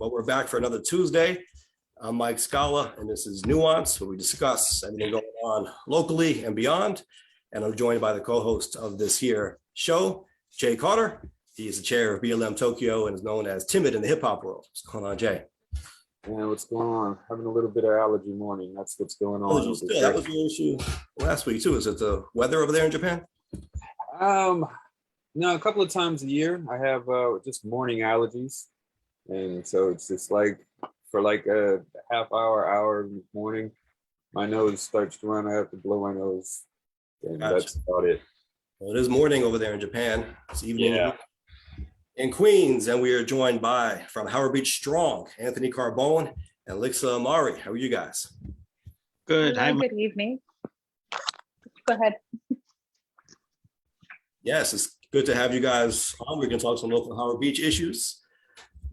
Well, we're back for another Tuesday. I'm Mike Scala, and this is Nuance, where we discuss everything going on locally and beyond. And I'm joined by the co-host of this here show, Jay Carter. He is the chair of BLM Tokyo and is known as Timid in the hip hop world. What's going on, Jay? Yeah, what's going on? Having a little bit of allergy morning. That's what's going on. That was the issue last week too. Is it the weather over there in Japan? No, a couple of times a year I have just morning allergies, and so it's just like for like a hour in the morning, my nose starts to run. I have to blow my nose, and that's about it. Well, it is morning over there in Japan. It's evening in Queens, and we are joined by from Howard Beach Strong, Anthony Carbone and Liksa Amari. How are you guys? Good. Hello, good evening. Go ahead. Yes, it's good to have you guys on. We're going to talk some local Howard Beach issues.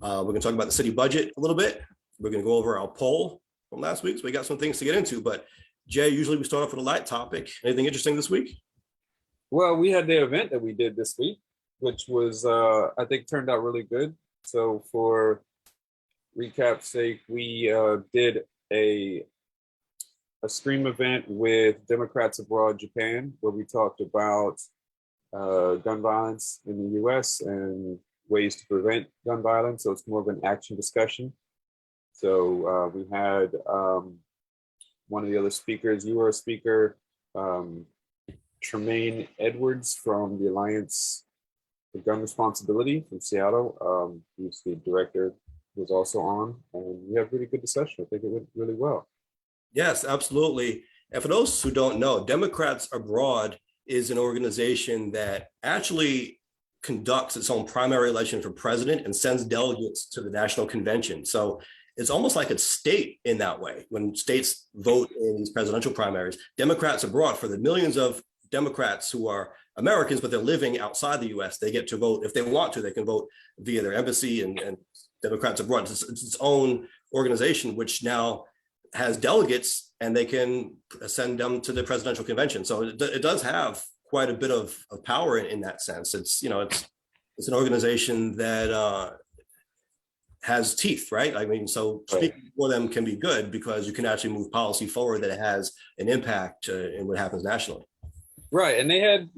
We're going to talk about the city budget a little bit. We're going to go over our poll from last week. So we got some things to get into. But Jay, usually we start off with a light topic. Anything interesting this week? Well, we had the event that we did this week, which was, I think, turned out really good. So for recap's sake, we did a stream event with Democrats Abroad Japan, where we talked about gun violence in the US and ways to prevent gun violence. So it's more of an action discussion. So we had one of the other speakers, you were a speaker, Tremaine Edwards from the Alliance for Gun Responsibility from Seattle. He's the director, was also on, and we had a really good discussion. I think it went really well. Yes, absolutely. And for those who don't know, Democrats Abroad is an organization that actually conducts its own primary election for president and sends delegates to the national convention. So it's almost like a state in that way. When states vote in these presidential primaries, Democrats Abroad, for the millions of Democrats who are Americans, but they're living outside the US, they get to vote. If they want to, they can vote via their embassy and Democrats Abroad. It's its own organization, which now has delegates, and they can send them to the presidential convention. So it does have quite a bit of power in that sense. It's an organization that has teeth, right? I mean, so speaking for them can be good because you can actually move policy forward that has an impact in what happens nationally. Right, and they had,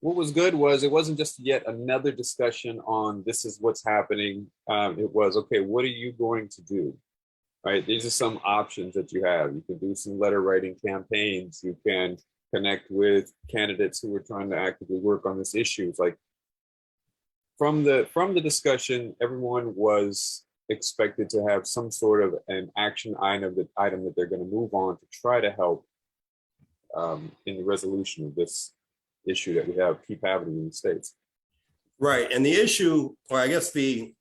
what was good was it wasn't just yet another discussion on this is what's happening. It was, okay, what are you going to do? Right, these are some options that you have. You can do some letter writing campaigns. You can connect with candidates who are trying to actively work on this issue. It's like from the discussion, everyone was expected to have some sort of an action item that they're going to move on to try to help in the resolution of this issue that we keep having in the States. Right, and the issue, or I guess the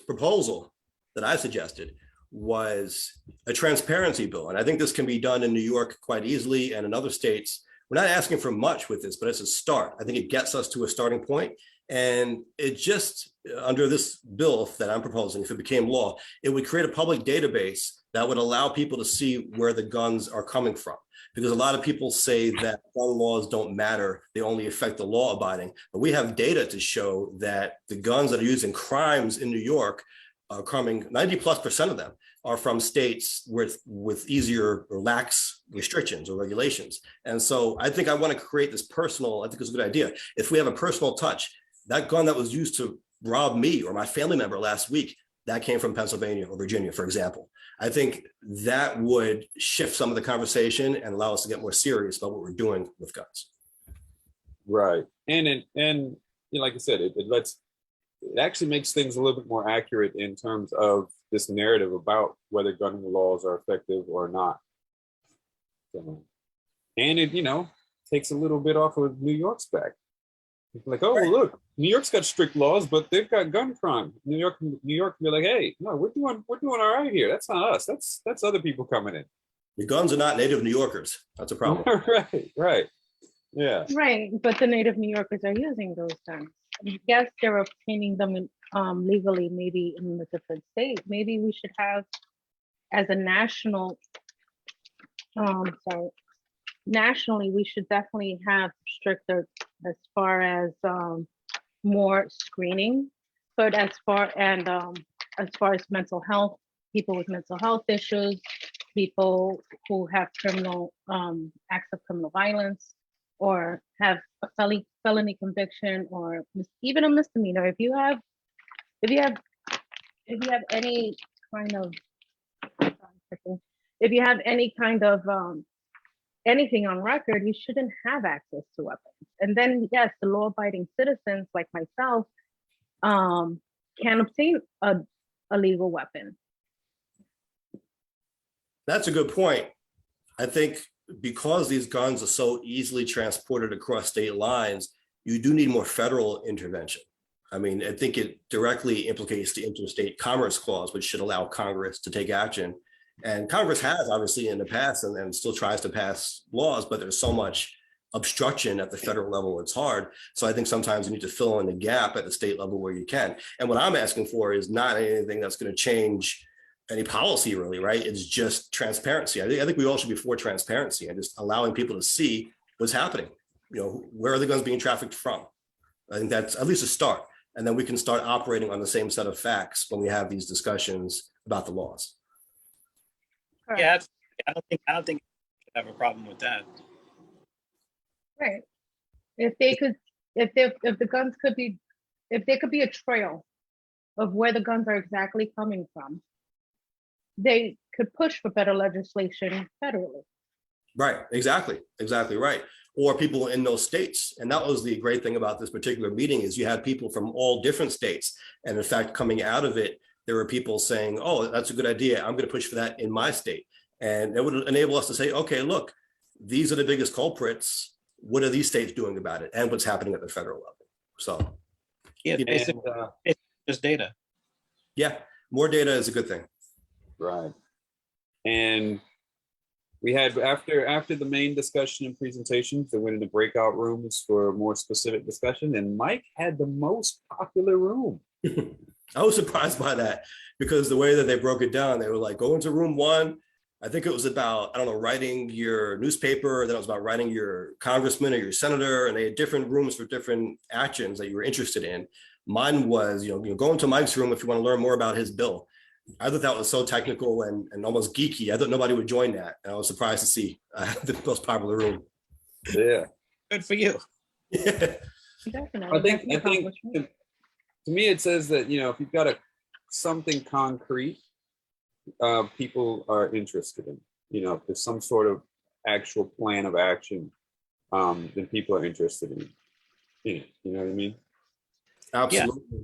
proposal that I suggested, was a transparency bill. And I think this can be done in New York quite easily and in other states. We're not asking for much with this, but it's a start. I think it gets us to a starting point. And it just, under this bill that I'm proposing, if it became law, it would create a public database that would allow people to see where the guns are coming from. Because a lot of people say that gun laws don't matter, they only affect the law abiding. But we have data to show that the guns that are used in crimes in New York are coming, 90+% of them are from states with easier or lax restrictions or regulations. And so I think I want to create this personal, I think it's a good idea. If we have a personal touch, that gun that was used to rob me or my family member last week, that came from Pennsylvania or Virginia, for example. I think that would shift some of the conversation and allow us to get more serious about what we're doing with guns. Right, and like I said, it actually makes things a little bit more accurate in terms of this narrative about whether gun laws are effective or not. So, and it, takes a little bit off of New York's back. It's like, oh, look, New York's got strict laws, but they've got gun crime. New York can be like, hey, no, we're doing all right here. That's not us. That's other people coming in. The guns are not native New Yorkers. That's a problem. Right. Yeah. Right, but the native New Yorkers are using those guns. Yes, they're obtaining them legally, maybe in a different state. Maybe we should have, as a national, nationally, we should definitely have stricter as far as more screening, but as far and as far as mental health, people with mental health issues, people who have criminal acts of criminal violence, or have a felony conviction, or even a misdemeanor. If you have any kind of anything on record, you shouldn't have access to weapons. And then yes, the law-abiding citizens like myself can obtain a legal weapon. That's a good point. I think because these guns are so easily transported across state lines, you do need more federal intervention. I mean, I think it directly implicates the interstate commerce clause, which should allow Congress to take action. And Congress has obviously in the past and still tries to pass laws, but there's so much obstruction at the federal level, it's hard. So I think sometimes you need to fill in the gap at the state level where you can. And what I'm asking for is not anything that's going to change any policy really, right? It's just transparency. I think we all should be for transparency and just allowing people to see what's happening. You know, where are the guns being trafficked from? I think that's at least a start. And then we can start operating on the same set of facts when we have these discussions about the laws. Yeah, I don't think you should have a problem with that. Right. If the guns could be, if there could be a trail of where the guns are exactly coming from, they could push for better legislation federally. Right, exactly right. Or people in those states. And that was the great thing about this particular meeting is you had people from all different states. And in fact, coming out of it, there were people saying, oh, that's a good idea. I'm going to push for that in my state. And it would enable us to say, okay, look, these are the biggest culprits. What are these states doing about it? And what's happening at the federal level? So Yeah, basically, it's just data. Yeah, more data is a good thing. Right. And we had, after the main discussion and presentations, they went into breakout rooms for more specific discussion, and Mike had the most popular room. I was surprised by that because the way that they broke it down, they were like, go into room 1. I think it was about, I don't know, writing your newspaper, then it was about writing your congressman or your senator, and they had different rooms for different actions that you were interested in. Mine was, go into Mike's room if you want to learn more about his bill. I thought that was so technical and almost geeky. I thought nobody would join that. And I was surprised to see the most popular room. Yeah. Good for you. Yeah. I think to me, it says that, if you've got something concrete, people are interested in, if there's some sort of actual plan of action, then people are interested in it. You know what I mean? Absolutely. Yeah.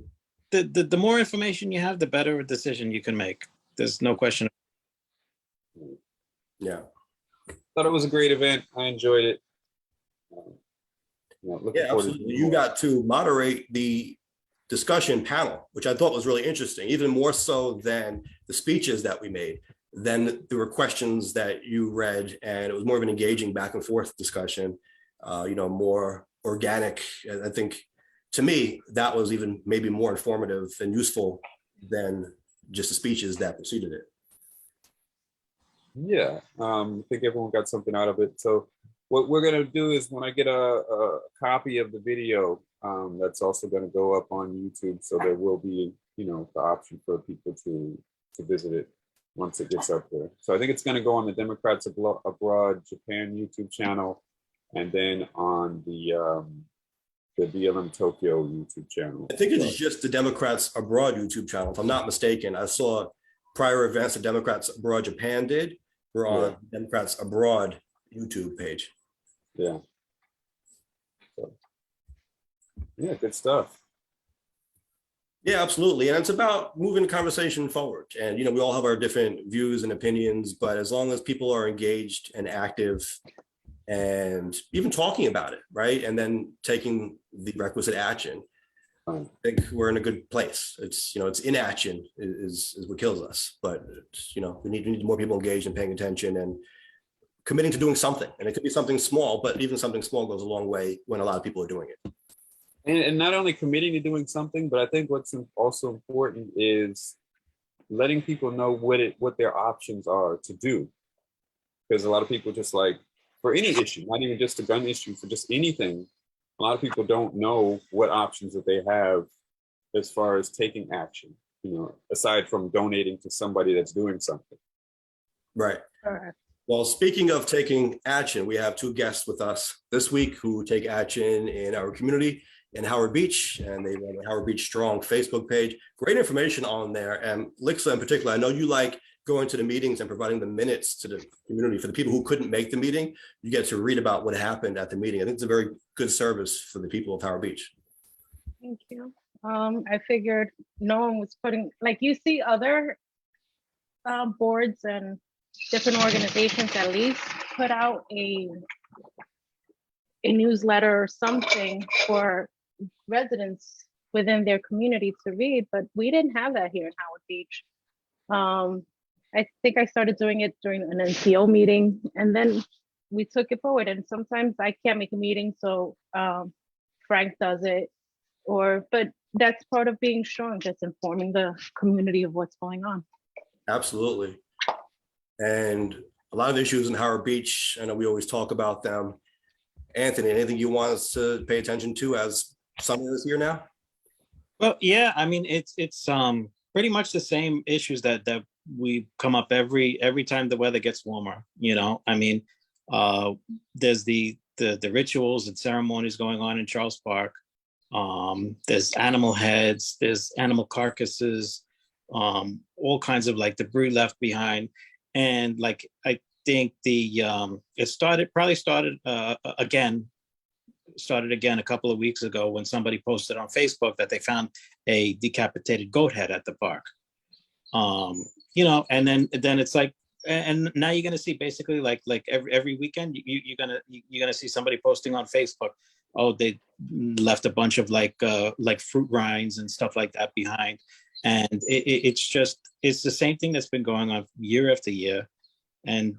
The more information you have, the better a decision you can make. There's no question. Yeah. Thought it was a great event. I enjoyed it. Yeah, absolutely. You got to moderate the discussion panel, which I thought was really interesting, even more so than the speeches that we made. Then there were questions that you read, and it was more of an engaging back and forth discussion, more organic. I think to me, that was even maybe more informative and useful than just the speeches that preceded it. Yeah, I think everyone got something out of it. So what we're going to do is when I get a copy of the video, that's also going to go up on YouTube. So there will be, the option for people to visit it once it gets up there. So I think it's going to go on the Democrats Abroad Japan YouTube channel, and then on the BLM Tokyo YouTube channel. I think it's just the Democrats Abroad YouTube channel. If I'm not mistaken, I saw prior events that Democrats Abroad Japan did were on Democrats Abroad YouTube page. Yeah. So, yeah, good stuff. Yeah, absolutely. And it's about moving the conversation forward. And, we all have our different views and opinions, but as long as people are engaged and active and even talking about it, right? And then taking the requisite action, I think we're in a good place. It's, it's inaction is what kills us, but we need more people engaged and paying attention and committing to doing something. And it could be something small, but even something small goes a long way when a lot of people are doing it. And not only committing to doing something, but I think what's also important is letting people know what their options are to do. Because a lot of people just for any issue, not even just a gun issue, for just anything, a lot of people don't know what options that they have as far as taking action. aside from donating to somebody that's doing something. Right. Correct. Well, speaking of taking action, we have two guests with us this week who take action in our community in Howard Beach, and they run the Howard Beach Strong Facebook page. Great information on there. And Liksa in particular, I know you like going to the meetings and providing the minutes to the community. For the people who couldn't make the meeting, you get to read about what happened at the meeting. I think it's a very good service for the people of Howard Beach. Thank you. I figured no one was putting, like you see other boards and different organizations at least put out a newsletter or something for residents within their community to read, but we didn't have that here in Howard Beach. I think I started doing it during an NCO meeting, and then we took it forward. And sometimes I can't make a meeting, so Frank does it, but that's part of being strong, just informing the community of what's going on. Absolutely. And a lot of issues in Howard Beach, I know we always talk about them. Anthony, anything you want us to pay attention to as summer is here now? Well, yeah, I mean, it's pretty much the same issues that we come up every time the weather gets warmer. I mean, there's the rituals and ceremonies going on in Charles Park. There's animal heads, there's animal carcasses, all kinds of like debris left behind. And like, I think it started again a couple of weeks ago when somebody posted on Facebook that they found a decapitated goat head at the park. And then it's like, and now you're gonna see basically like every weekend you're gonna see somebody posting on Facebook, oh, they left a bunch of like fruit rinds and stuff like that behind. And it's the same thing that's been going on year after year. And,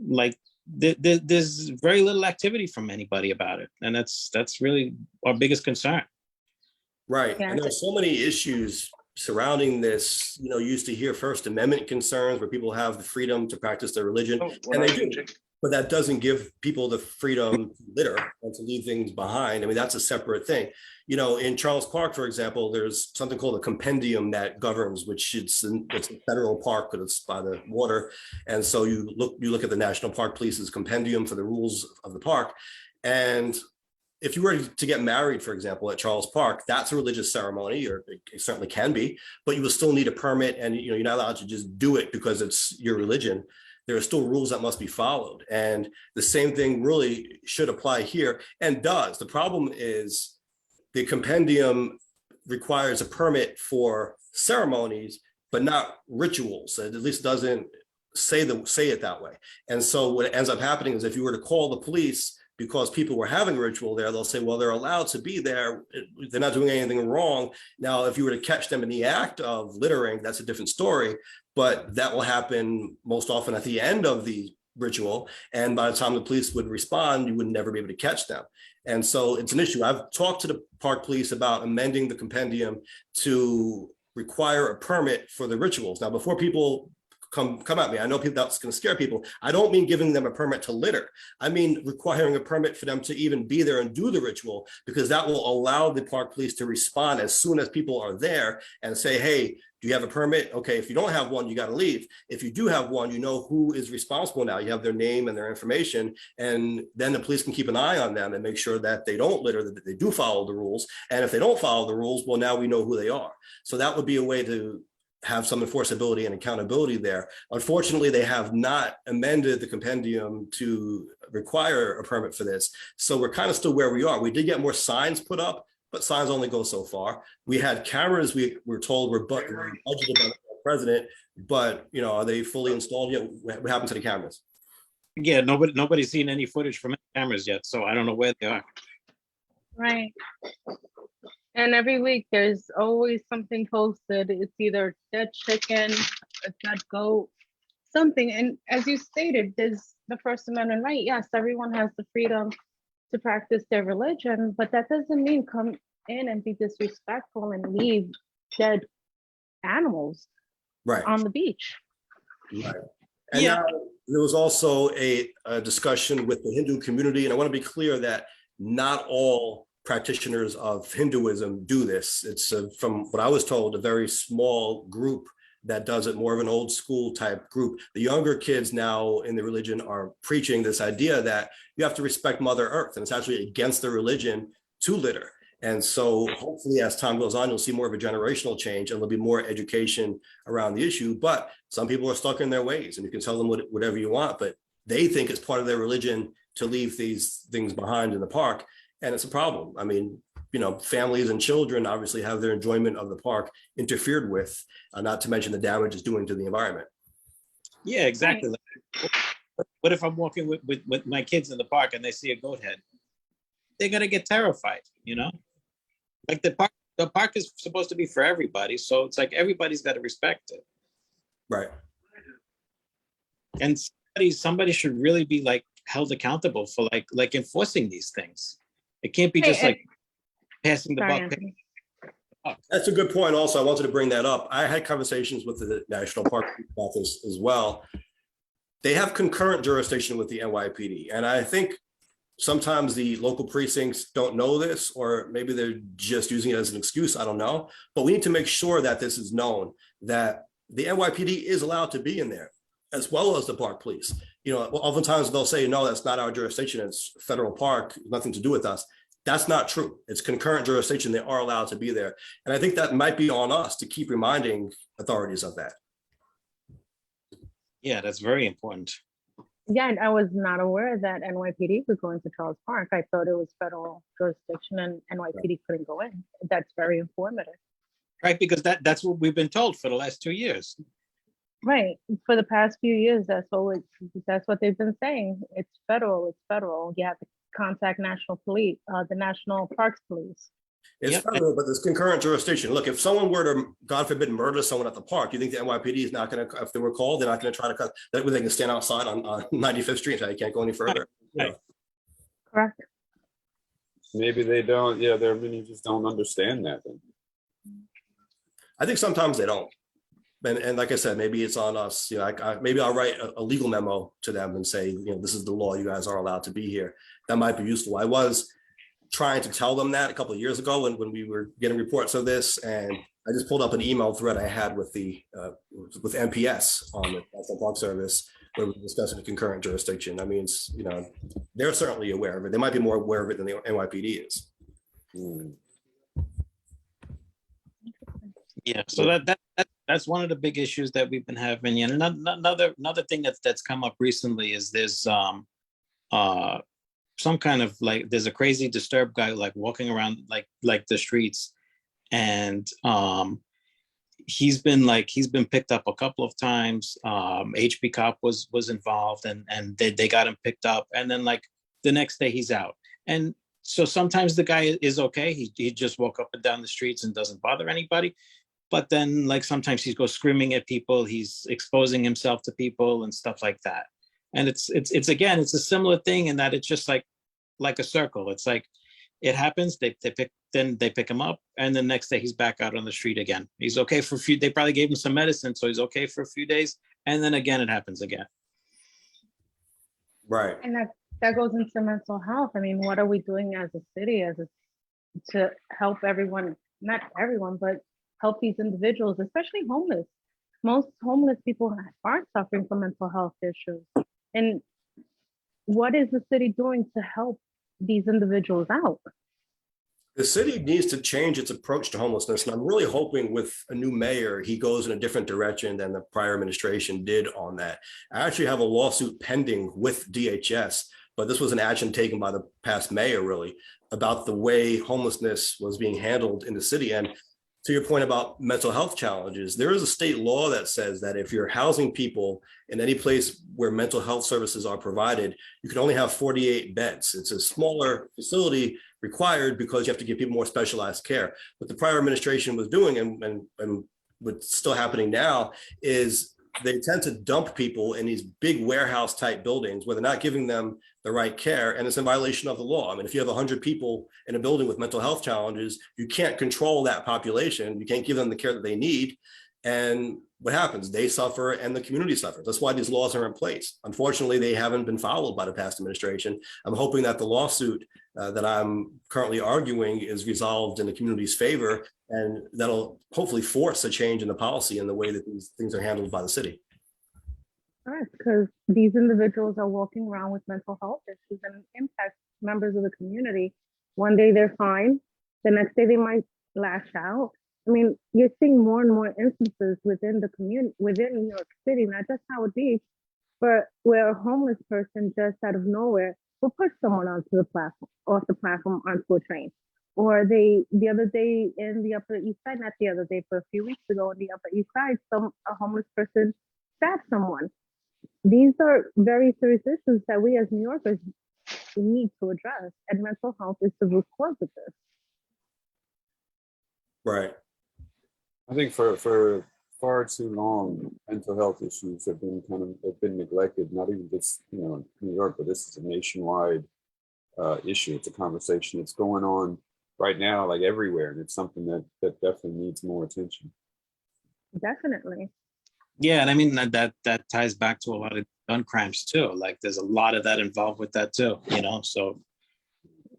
like there's very little activity from anybody about it. And that's really our biggest concern. Right. Yeah. And there's so many issues surrounding this. You used to hear First Amendment concerns where people have the freedom to practice their religion, and they do. But that doesn't give people the freedom to litter and to leave things behind. I mean, that's a separate thing. In Charles Park, for example, there's something called a compendium that governs, which it's a federal park, but it's by the water. And so you look at the National Park Police's compendium for the rules of the park. And if you were to get married, for example, at Charles Park, that's a religious ceremony, or it certainly can be, but you will still need a permit, and you're not allowed to just do it because it's your religion. There are still rules that must be followed. And the same thing really should apply here, and does. The problem is the compendium requires a permit for ceremonies, but not rituals. It at least doesn't say it that way. And so what ends up happening is if you were to call the police because people were having a ritual there, they'll say, well, they're allowed to be there. They're not doing anything wrong. Now, if you were to catch them in the act of littering, that's a different story, but that will happen most often at the end of the ritual. And by the time the police would respond, you would never be able to catch them. And so it's an issue. I've talked to the park police about amending the compendium to require a permit for the rituals. Now, before people come at me, I know that's going to scare people. I don't mean giving them a permit to litter. I mean requiring a permit for them to even be there and do the ritual, because that will allow the park police to respond as soon as people are there and say, hey, do you have a permit? Okay, if you don't have one, you got to leave. If you do have one, you know who is responsible now. You have their name and their information, and then the police can keep an eye on them and make sure that they don't litter, that they do follow the rules. And if they don't follow the rules, well, now we know who they are. So that would be a way to have some enforceability and accountability there. Unfortunately, they have not amended the compendium to require a permit for this. So we're kind of still where we are. We did get more signs put up, but signs only go so far. We had cameras, we were told were budgeted by the president, but are they fully installed yet? What happened to the cameras? Yeah, nobody's seen any footage from any cameras yet, so I don't know where they are. Right. And every week there's always something posted. It's either dead chicken, a dead goat, something. And as you stated, there's the First Amendment right. Yes, everyone has the freedom to practice their religion, but that doesn't mean come in and be disrespectful and leave dead animals on the beach. Right. And now there was also a discussion with the Hindu community, and I want to be clear that not all practitioners of Hinduism do this. It's from what I was told, a very small group that does it, more of an old school type group. The younger kids now in the religion are preaching this idea that you have to respect Mother Earth, and it's actually against the religion to litter. And so hopefully as time goes on, you'll see more of a generational change and there'll be more education around the issue. But some people are stuck in their ways, and you can tell them whatever you want, but they think it's part of their religion to leave these things behind in the park. And it's a problem. I mean, you know, families and children obviously have their enjoyment of the park interfered with, not to mention the damage it's doing to the environment. Yeah, exactly. What if I'm walking with my kids in the park and they see a goat head? They're gonna get terrified, you know? Like the park is supposed to be for everybody, so it's like everybody's got to respect it. Right. And somebody should really be like held accountable for like enforcing these things. It can't be just like passing the buck. That's a good point. Also, I wanted to bring that up. I had conversations with the National Park Office as well. They have concurrent jurisdiction with the NYPD. And I think sometimes the local precincts don't know this, or maybe they're just using it as an excuse. I don't know. But we need to make sure that this is known, that the NYPD is allowed to be in there, as well as the park police. You know, oftentimes they'll say, no, that's not our jurisdiction. It's federal park, nothing to do with us. That's not true. It's concurrent jurisdiction. They are allowed to be there. And I think that might be on us to keep reminding authorities of that. Yeah, that's very important. Yeah, and I was not aware that NYPD could go into Charles Park. I thought it was federal jurisdiction and NYPD couldn't go in. That's very informative. Right, because that's what we've been told for the last 2 years. Right. For the past few years, that's what they've been saying. It's federal. It's federal. You have to contact national police, the National Parks Police. It's federal, but there's concurrent jurisdiction. Look, if someone were to, God forbid, murder someone at the park, you think the NYPD is not going to, if they were called, they're not going to try to cut, that way they can stand outside on 95th Street and say, you can't go any further. Right. You know? Correct. Maybe they don't. Yeah, there are many just don't understand that. I think sometimes they don't. And like I said, maybe it's on us. You know, maybe I'll write a legal memo to them and say, you know, this is the law. You guys are allowed to be here. That might be useful. I was trying to tell them that a couple of years ago when we were getting reports of this, and I just pulled up an email thread I had with the with NPS on the National Park Service where we were discussing the concurrent jurisdiction. I mean, it's, you know, they're certainly aware of it. They might be more aware of it than the NYPD is. Yeah, so that's one of the big issues that we've been having. And another thing that's come up recently is there's some kind of like, there's a crazy disturbed guy like walking around like the streets, and he's been picked up a couple of times. HB cop was involved, and they got him picked up, and then like the next day he's out. And so sometimes the guy is okay, he just walk up and down the streets and doesn't bother anybody. But then like sometimes he goes screaming at people, he's exposing himself to people and stuff like that. And it's again, it's a similar thing in that it's just like a circle. It's like it happens, they pick him up, and the next day he's back out on the street again. He's okay for a few, they probably gave him some medicine, so he's okay for a few days, and then again it happens again. Right. And that goes into mental health. I mean, what are we doing as a city to help everyone, not everyone, but help these individuals, especially homeless. Most homeless people are suffering from mental health issues. And what is the city doing to help these individuals out? The city needs to change its approach to homelessness. And I'm really hoping with a new mayor, he goes in a different direction than the prior administration did on that. I actually have a lawsuit pending with DHS, but this was an action taken by the past mayor really about the way homelessness was being handled in the city. And to your point about mental health challenges, there is a state law that says that if you're housing people in any place where mental health services are provided, you can only have 48 beds. It's a smaller facility required because you have to give people more specialized care. What the prior administration was doing, and what's still happening now, is they tend to dump people in these big warehouse type buildings where they're not giving them the right care, and it's in violation of the law. I mean, if you have 100 people in a building with mental health challenges, you can't control that population. You can't give them the care that they need. And what happens? They suffer and the community suffers. That's why these laws are in place. Unfortunately, they haven't been followed by the past administration. I'm hoping that the lawsuit that I'm currently arguing is resolved in the community's favor, and that'll hopefully force a change in the policy and the way that these things are handled by the city. Correct, because these individuals are walking around with mental health issues and impact members of the community. One day they're fine, the next day they might lash out. I mean, you're seeing more and more instances within the community, within New York City, not just Howard Beach, but where a homeless person just out of nowhere will push someone onto the platform, off the platform onto a train. Or the other day in the Upper East Side, not the other day, but a few weeks ago in the Upper East Side, a homeless person stabbed someone. These are very serious issues that we as New Yorkers need to address, and mental health is the root cause of this. Right. I think for far too long, mental health issues have been neglected. Not even just New York, but this is a nationwide issue. It's a conversation that's going on right now, like everywhere, and it's something that definitely needs more attention. Definitely. Yeah, and I mean that ties back to a lot of gun crimes too. Like there's a lot of that involved with that too, So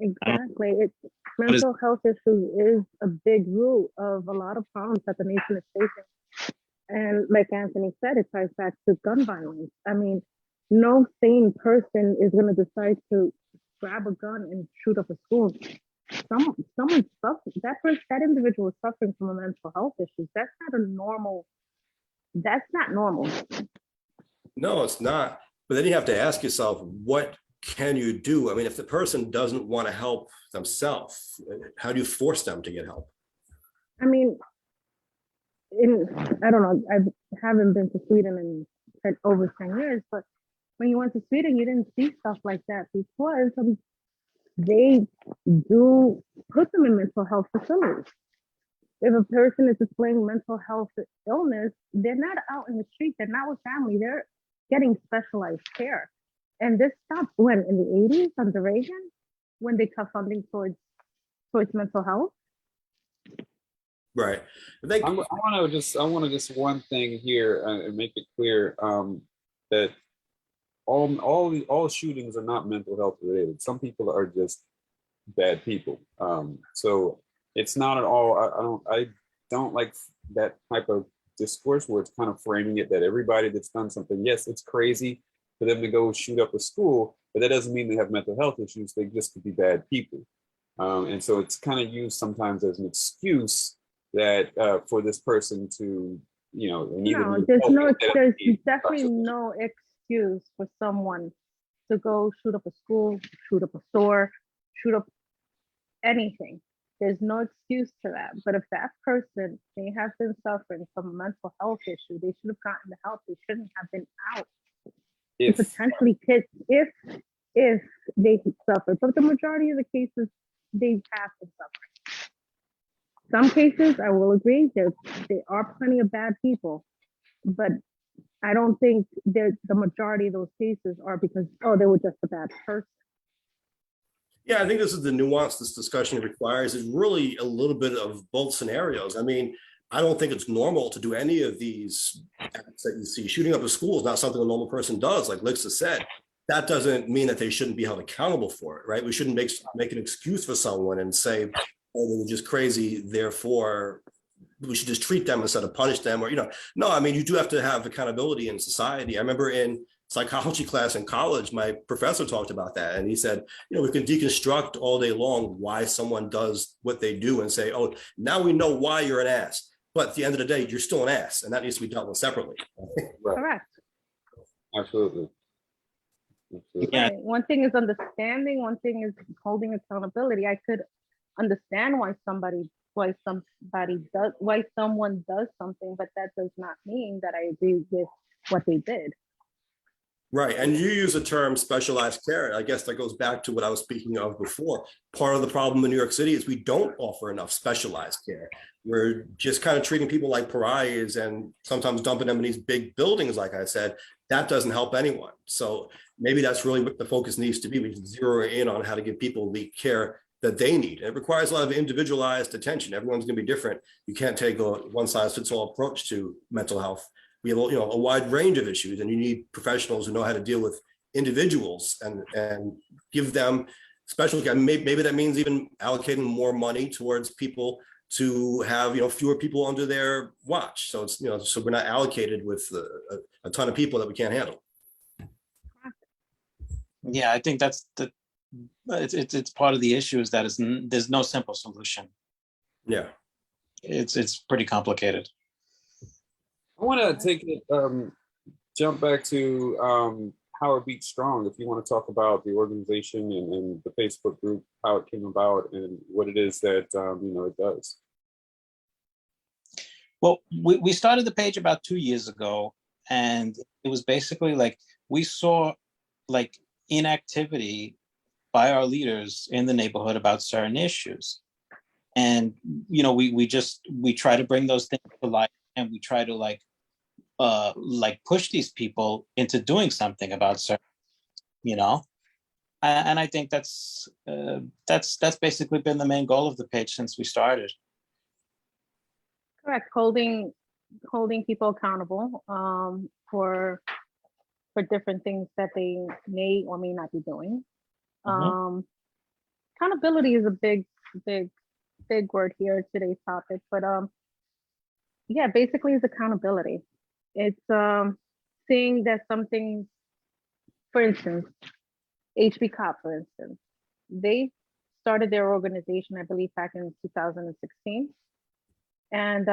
exactly, mental health issues is a big root of a lot of problems that the nation is facing. And like Anthony said, it ties back to gun violence. I mean, no sane person is going to decide to grab a gun and shoot up a school. Someone's suffering. That individual is suffering from a mental health issue. That's not normal. No, it's not. But then you have to ask yourself, what can you do? I mean, if the person doesn't want to help themselves, how do you force them to get help? I mean, I don't know. I haven't been to Sweden in over 10 years, but when you went to Sweden, you didn't see stuff like that because they do put them in mental health facilities. If a person is displaying mental health illness, they're not out in the street. They're not with family. They're getting specialized care. And this stopped when? In the 80s under Reagan, when they cut funding towards mental health. Right. I want to just one thing here and make it clear that all shootings are not mental health related. Some people are just bad people. So it's not at all. I don't like that type of discourse where it's kind of framing it that everybody that's done something, yes, it's crazy for them to go shoot up a school, but that doesn't mean they have mental health issues. They just could be bad people. And so it's kind of used sometimes as an excuse that for this person to, there's definitely no excuse for someone to go shoot up a school, shoot up a store, shoot up anything. There's no excuse to that. But if that person may have been suffering from a mental health issue, they should have gotten the help. They shouldn't have been out. Potentially kids, if they suffer. But the majority of the cases, they have been suffering. Some cases, I will agree, there are plenty of bad people, but I don't think the majority of those cases are because, they were just a bad person. Yeah, I think this is the nuance this discussion requires, is really a little bit of both scenarios. I mean, I don't think it's normal to do any of these acts that you see. Shooting up a school is not something a normal person does, like Liksa said. That doesn't mean that they shouldn't be held accountable for it, right? We shouldn't make an excuse for someone and say, oh, they were just crazy, therefore we should just treat them instead of punish them, or, no, I mean, you do have to have accountability in society. I remember in psychology class in college, my professor talked about that. And he said, we can deconstruct all day long why someone does what they do and say, oh, now we know why you're an ass. But at the end of the day, you're still an ass, and that needs to be dealt with separately. Right. Correct. Absolutely. Yeah. Right. One thing is understanding, one thing is holding accountability. I could understand why someone does something, but that does not mean that I agree with what they did. Right. And you use the term specialized care. I guess that goes back to what I was speaking of before. Part of the problem in New York City is we don't offer enough specialized care. We're just kind of treating people like pariahs and sometimes dumping them in these big buildings, like I said. That doesn't help anyone. So maybe that's really what the focus needs to be. We can zero in on how to give people the care that they need. It requires a lot of individualized attention. Everyone's going to be different. You can't take a one-size-fits-all approach to mental health. We have a wide range of issues, and you need professionals who know how to deal with individuals and give them special care. Maybe that means even allocating more money towards people to have fewer people under their watch. So it's so we're not allocated with a ton of people that we can't handle. Yeah, I think that's it's part of the issue is that there's no simple solution. Yeah, it's pretty complicated. I want to take it, jump back to Howard Beach Strong. If you want to talk about the organization and the Facebook group, how it came about, and what it is that it does. Well, we started the page about 2 years ago, and it was basically like we saw like inactivity by our leaders in the neighborhood about certain issues. And, we try to bring those things to light, and we try to like push these people into doing something about certain, and I think that's basically been the main goal of the page since we started. Correct. Holding people accountable for different things that they may or may not be doing. Accountability is a big word here, today's topic, but yeah, basically it's accountability. It's seeing that something, for instance, HB Cop, for instance, they started their organization, I believe, back in 2016. And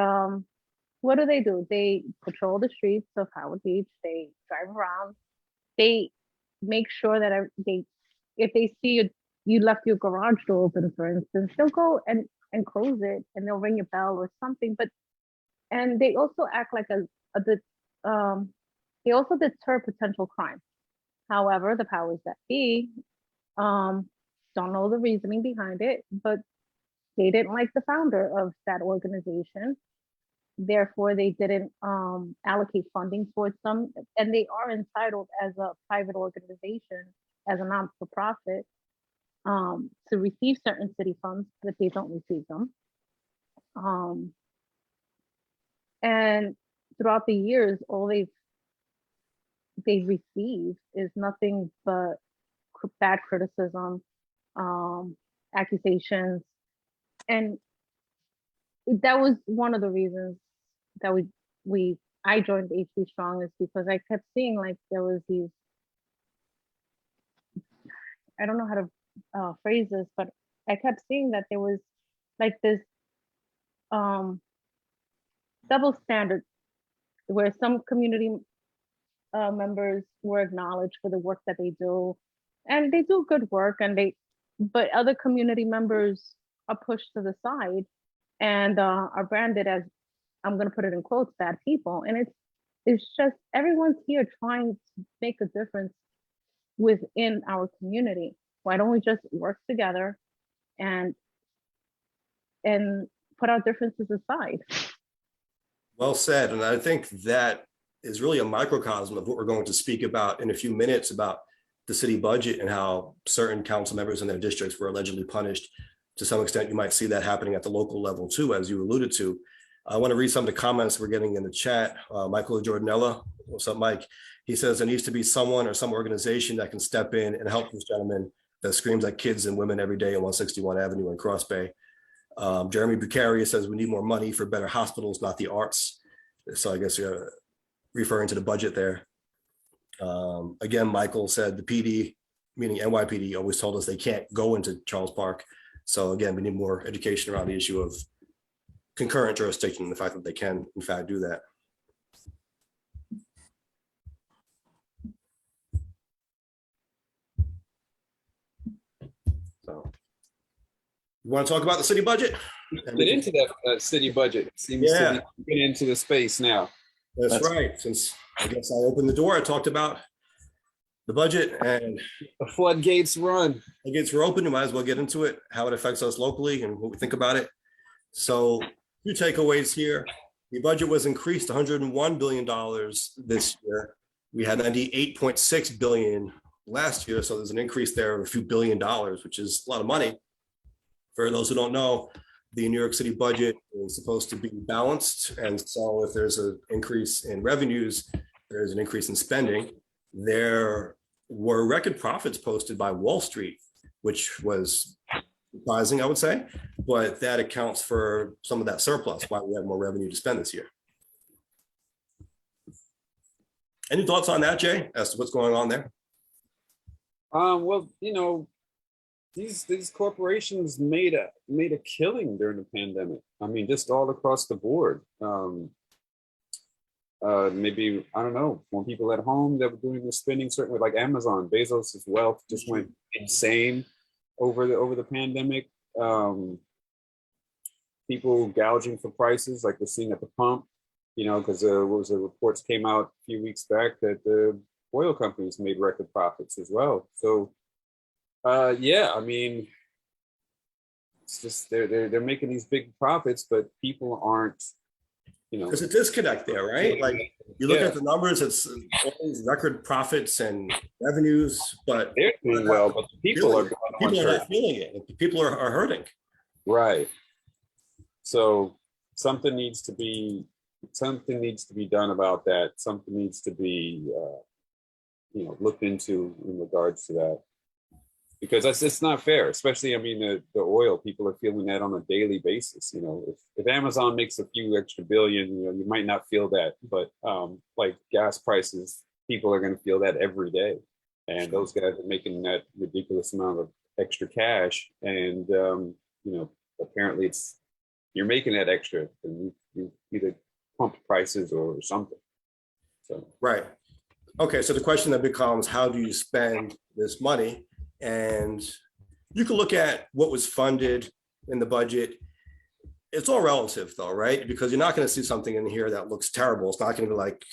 what do? They patrol the streets of Howard Beach. They drive around. They make sure that if they see you left your garage door open, for instance, they'll go and close it, and they'll ring your bell or something. And they also act like they also deter potential crime. However, the powers that be don't know the reasoning behind it, but they didn't like the founder of that organization. Therefore, they didn't allocate funding towards them, and they are entitled as a private organization, as a non-for-profit, to receive certain city funds, but they don't receive them. And throughout the years, all they've received is nothing but bad criticism, accusations, and that was one of the reasons that I joined HB Strong, is because I kept seeing like there was these, I don't know how to phrase this, but I kept seeing that there was like this double standard where some community members were acknowledged for the work that they do, and they do good work, but other community members are pushed to the side and are branded as, I'm going to put it in quotes, bad people. And it's just, everyone's here trying to make a difference within our community. Why don't we just work together and put our differences aside? Well said. And I think that is really a microcosm of what we're going to speak about in a few minutes about the city budget and how certain council members in their districts were allegedly punished. To some extent, you might see that happening at the local level too, as you alluded to. I want to read some of the comments we're getting in the chat. Michael Jordanella, what's up, Mike? He says there needs to be someone or some organization that can step in and help this gentleman that screams at kids and women every day on 161 Avenue in Cross Bay. Jeremy Bucaria says we need more money for better hospitals, not the arts. So I guess you're referring to the budget there. Again, Michael said the PD, meaning NYPD, always told us they can't go into Charles Park. So again, we need more education around the issue of concurrent jurisdiction and the fact that they can, in fact, do that. So, you want to talk about the city budget? Get into that city budget. It seems to be getting into the space now. That's right. Since I guess I opened the door, I talked about the budget, and the floodgates run. The gates were open. We might as well get into it, how it affects us locally and what we think about it. So, two takeaways here. The budget was increased $101 billion this year. We had $98.6 billion last year. So there's an increase there of a few $1 billion, which is a lot of money. For those who don't know, the New York City budget is supposed to be balanced. And so if there's an increase in revenues, there's an increase in spending. There were record profits posted by Wall Street, which was surprising, I would say, but that accounts for some of that surplus, why we have more revenue to spend this year. Any thoughts on that, Jay, as to what's going on there? Well, you know, these corporations made a killing during the pandemic. I mean, just all across the board. Maybe, I don't know, when people at home that were doing the spending, certainly like Amazon, Bezos' wealth just went insane over the pandemic. People gouging for prices like we're seeing at the pump, you know, because reports came out a few weeks back that the oil companies made record profits as well. So yeah, I mean, it's just they're making these big profits, but people aren't, you know. There's a disconnect there, right? Like you look at the numbers, it's always record profits and revenues, but they're doing well, but the people are not feeling it. People are hurting. Right. So something needs to be done about that. Something needs to be you know, looked into in regards to that. Because it's not fair, especially, I mean, the oil, people are feeling that on a daily basis. You know, if Amazon makes a few extra billion, you know, you might not feel that, but like gas prices, people are going to feel that every day. And those guys are making that ridiculous amount of extra cash. And, you know, apparently you're making that extra and you either pump prices or something. So. Right. Okay. So the question then becomes, how do you spend this money? And you can look at what was funded in the budget. It's all relative though, right? Because you're not going to see something in here that looks terrible. It's not going to be like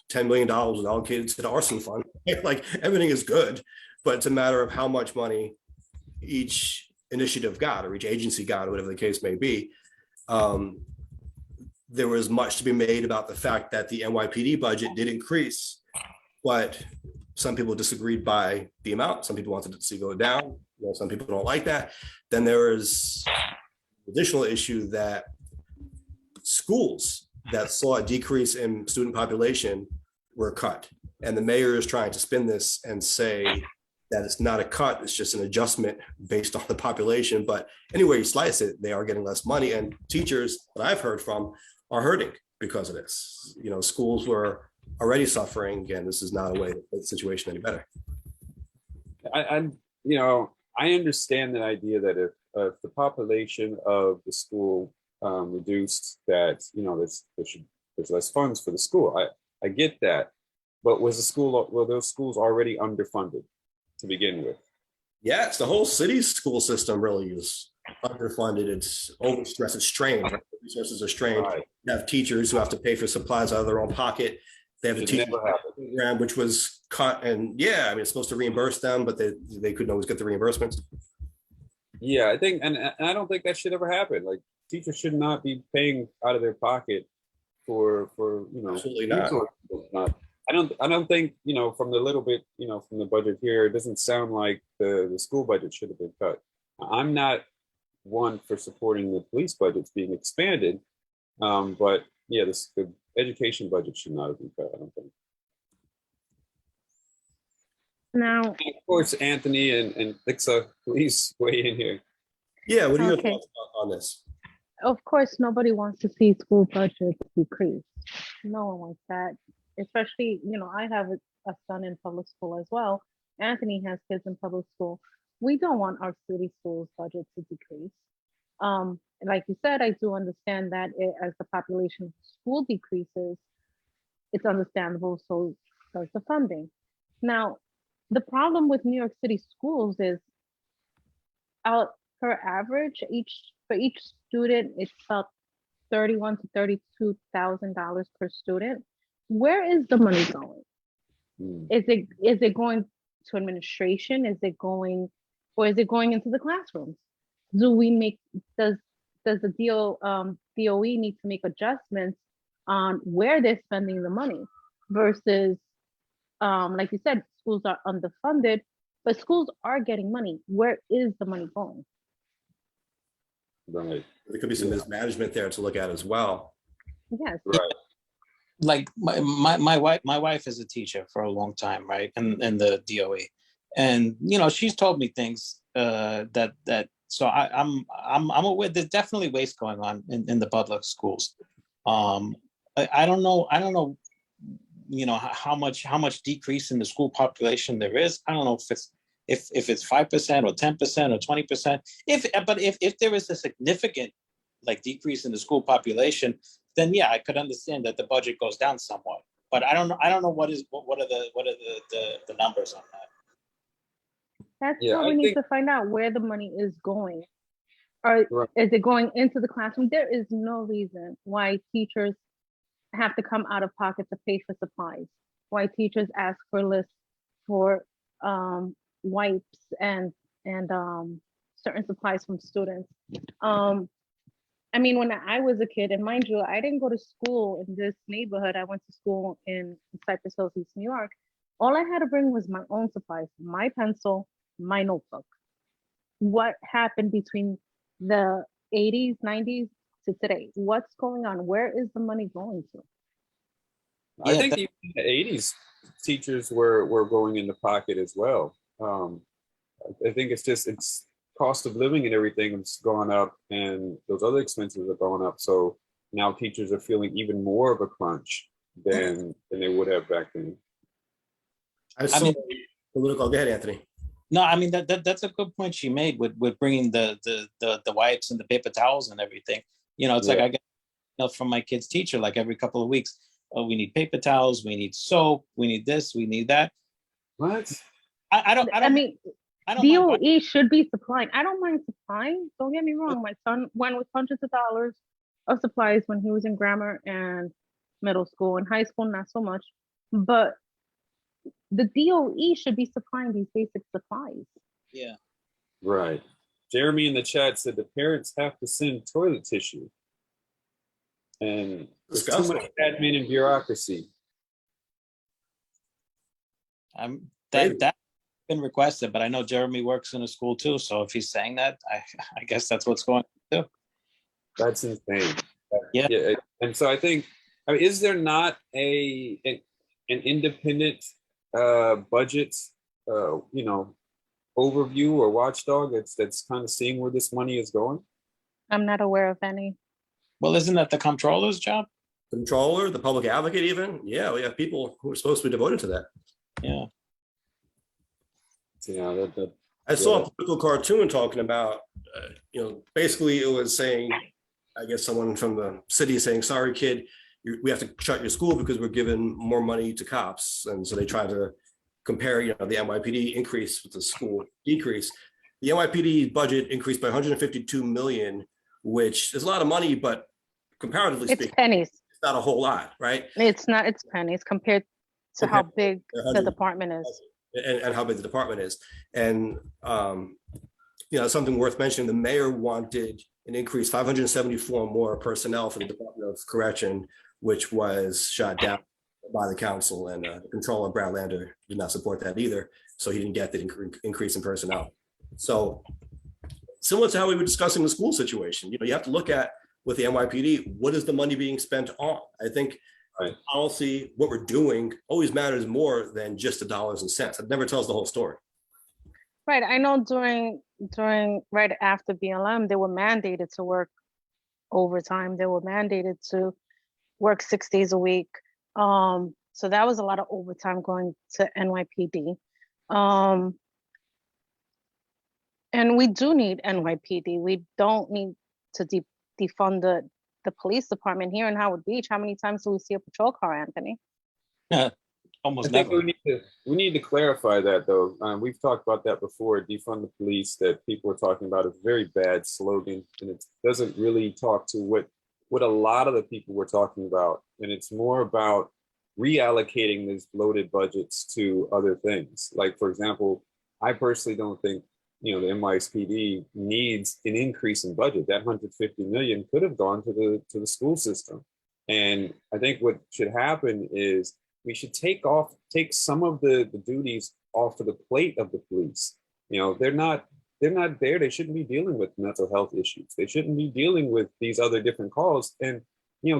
$10 million allocated to the arson fund. Like everything is good, but it's a matter of how much money each initiative got or each agency got, or whatever the case may be. There was much to be made about the fact that the NYPD budget did increase, but some people disagreed by the amount. Some people wanted to see it go down. You know, some people don't like that. Then there is additional issue that schools that saw a decrease in student population were cut. And the mayor is trying to spin this and say that it's not a cut, it's just an adjustment based on the population. But anyway you slice it, they are getting less money. And teachers that I've heard from are hurting because of this. You know, schools were already suffering, and this is not a way to make the situation any better. You know, I understand the idea that if the population of the school reduced, that, you know, there's less funds for the school. I get that, but were those schools already underfunded to begin with? Yes, the whole city's school system really is underfunded. It's overstressed, it's strained. Right? The resources are strained. Right. You have teachers who have to pay for supplies out of their own pocket. They have a teacher program which was cut, and yeah, I mean, it's supposed to reimburse them, but they couldn't always get the reimbursements. Yeah, I think, and I don't think that should ever happen. Like, teachers should not be paying out of their pocket for you know. Absolutely not. I don't think, you know, from the little bit, you know, from the budget here, it doesn't sound like the school budget should have been cut. I'm not one for supporting the police budgets being expanded, but yeah, the education budget should not have been cut, I don't think. Now, and of course, Anthony and Liksa, please weigh in here. Yeah, what are your thoughts on this? Of course, nobody wants to see school budgets decrease. No one wants that. Especially, you know, I have a son in public school as well. Anthony has kids in public school. We don't want our city schools budget to decrease. Like you said, I do understand that as the population of the school decreases, it's understandable, so does the funding. Now, the problem with New York City schools is per average, for each student, it's about $31,000 to $32,000 per student. Where is the money going? Is it going to administration? Is it going into the classrooms? Does the DOE need to make adjustments on where they're spending the money versus, like you said, schools are underfunded, but schools are getting money. Where is the money going? Right. There could be some Yeah. mismanagement there to look at as well. Yes. Right. Like my wife is a teacher for a long time, right? In the DOE. And you know, she's told me things that so I'm aware there's definitely waste going on in the public schools. I don't know, you know, how much decrease in the school population there is. I don't know if it's 5% or 10% or 20%. If there is a significant like decrease in the school population, then yeah, I could understand that the budget goes down somewhat. But I don't know what are the numbers on that. That's Yeah, what we I need think- to find out, where the money is going. Or Right. is it going into the classroom? There is no reason why teachers have to come out of pocket to pay for supplies. Why teachers ask for lists for wipes and certain supplies from students. I mean, when I was a kid, and mind you, I didn't go to school in this neighborhood. I went to school in Cypress Hills, East New York. All I had to bring was my own supplies, my pencil, my notebook. What happened between the 80s, 90s to today? What's going on? Where is the money going to? I Yeah, think even in the 80s, teachers were going in the pocket as well. I think it's cost of living and everything has gone up, and those other expenses are going up. So now teachers are feeling even more of a crunch than they would have back then. I saw political. Go ahead, Anthony. No, I mean that's a good point she made with bringing the wipes and the paper towels and everything. You know, it's like Yeah. I get emails from my kid's teacher like every couple of weeks. Oh, we need paper towels, we need soap, we need this, we need that. What? I don't I mean, I don't mind DOE should be supplying. I don't mind supplying. Don't get me wrong. My son went with hundreds of dollars of supplies when he was in grammar and middle school. In high school, not so much. But the DOE should be supplying these basic supplies. yeah. Right. Jeremy in the chat said the parents have to send toilet tissue. And there's too Disgusting. much admin and bureaucracy. That's been requested, but I know Jeremy works in a school too. So if he's saying that, I guess that's what's going on too. That's insane. Yeah. And so I mean, is there not an independent budget, you know, overview or watchdog that's kind of seeing where this money is going? I'm not aware of any. Well, isn't that the comptroller's job? Controller, the public advocate, even. Yeah, we have people who are supposed to be devoted to that. Yeah. Yeah, I saw Yeah. a political cartoon talking about, you know, basically it was saying, I guess someone from the city saying, sorry, kid, we have to shut your school because we're giving more money to cops. And so they try to compare, you know, the NYPD increase with the school decrease. The NYPD budget increased by 152 million, which is a lot of money, but comparatively It's speaking, pennies. it's not a whole lot, right? It's not. It's pennies compared to how big the 100. department is. And how big the department is. And, you know, something worth mentioning, the mayor wanted an increase, 574 more personnel for the Department of Correction, which was shot down by the council, and the controller, Brad Lander, did not support that either. So he didn't get the increase in personnel. So similar to how we were discussing the school situation, you know, you have to look at with the NYPD, what is the money being spent on? I think Right. policy, what we're doing always matters more than just the dollars and cents. It never tells the whole story. Right. I know during right after BLM, they were mandated to work overtime. They were mandated to work 6 days a week. So that was a lot of overtime going to NYPD. And we do need NYPD. We don't need to defund the police department here in Howard Beach. How many times do we see a patrol car, Anthony? Almost I think never. we need to clarify that though. We've talked about that before. Defund the police, that people are talking about, is a very bad slogan, and it doesn't really talk to what a lot of the people were talking about. And it's more about reallocating these bloated budgets to other things. Like, for example, I personally don't think, you know, the NYPD needs an increase in budget. That 150 million could have gone to the school system. And I think what should happen is we should take some of the duties off of the plate of the police. You know, they're not there. They shouldn't be dealing with mental health issues. They shouldn't be dealing with these other different calls, and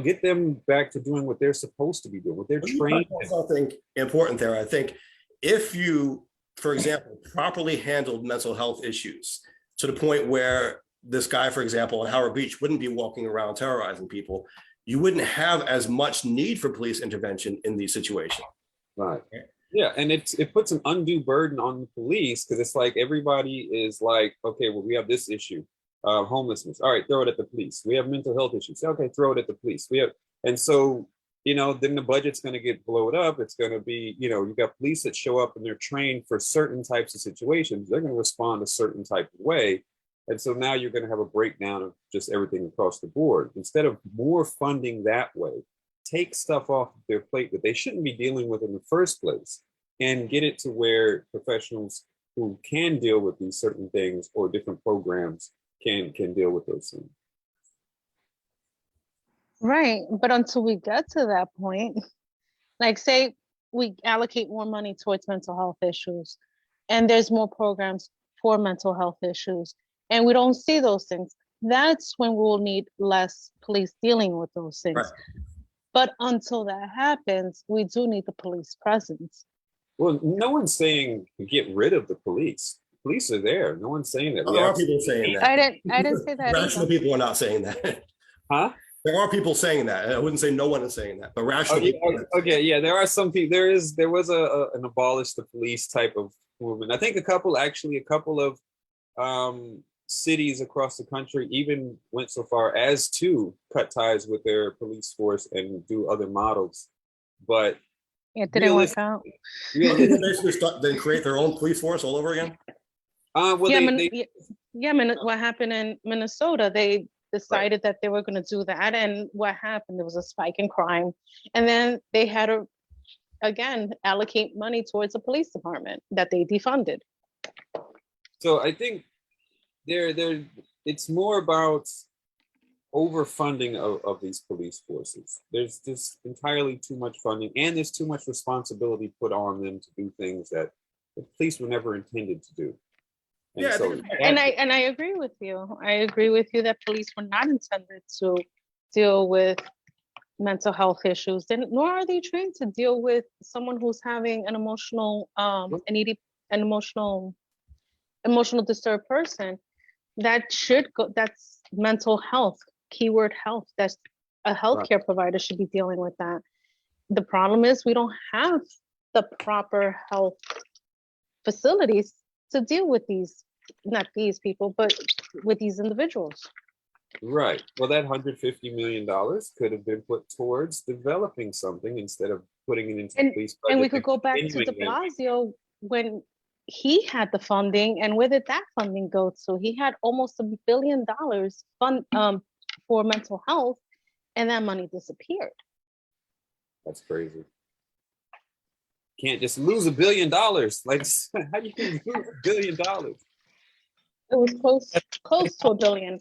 get them back to doing what they're supposed to be doing, what they're trained. Something important there. I think if you, for example, properly handled mental health issues to the point where this guy, for example, on Howard Beach wouldn't be walking around terrorizing people, you wouldn't have as much need for police intervention in these situations. Right. Yeah, and it puts an undue burden on the police, because it's like everybody is like, okay, well, we have this issue, homelessness. All right, throw it at the police. We have mental health issues. Okay, throw it at the police. And so, then the budget's going to get blown up. It's going to be, you got police that show up and they're trained for certain types of situations. They're going to respond a certain type of way. And so now you're going to have a breakdown of just everything across the board. Instead of more funding that way, take stuff off of their plate that they shouldn't be dealing with in the first place, and get it to where professionals who can deal with these certain things or different programs can deal with those things. Right, but until we get to that point, like say we allocate more money towards mental health issues, and there's more programs for mental health issues, and we don't see those things, that's when we will need less police dealing with those things. Right. But until that happens, we do need the police presence. Well, no one's saying get rid of the police. Police are there. No one's saying that. There are people saying that. I didn't say that. Rational people are not saying that. Huh? There are people saying that. I wouldn't say no one is saying that, but rational people. Okay, yeah, there are some people. There was an abolish the police type of movement. I think a couple of cities across the country even went so far as to cut ties with their police force and do other models. But it didn't work out. Then create their own police force all over again. What happened in Minnesota? They decided that they were going to do that, and what happened? There was a spike in crime, and then they had to again allocate money towards the police department that they defunded. So I think it's more about overfunding of these police forces. There's just entirely too much funding, and there's too much responsibility put on them to do things that the police were never intended to do. And I agree with you. I agree with you that police were not intended to deal with mental health issues, nor are they trained to deal with someone who's having an emotional emotional disturbed person. That's mental health, keyword health. That's a healthcare provider should be dealing with that. The problem is we don't have the proper health facilities to deal with not these people, but with these individuals. Right. Well, that $150 million could have been put towards developing something instead of putting it into the police budget. And we could go back to de Blasio when he had the funding, and where did that funding go to? He had almost $1 billion fund for mental health, and that money disappeared. That's crazy. Can't just lose $1 billion. Like, how do you lose $1 billion? It was close to $1 billion.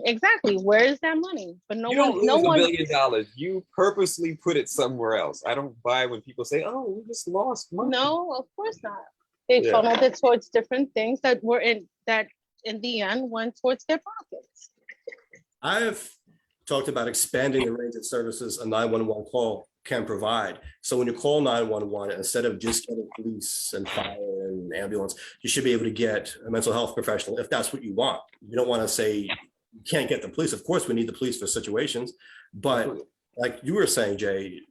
Exactly. Where is that money? But you don't lose $1 billion. You purposely put it somewhere else. I don't buy when people say, "Oh, we just lost money." No, of course not. They funneled it towards different things that in the end went towards their pockets. I've talked about expanding the range of services a 911 call can provide. So when you call 911, instead of just getting police and fire and ambulance, you should be able to get a mental health professional if that's what you want. You don't want to say you can't get the police. Of course, we need the police for situations, but like you were saying, Jay,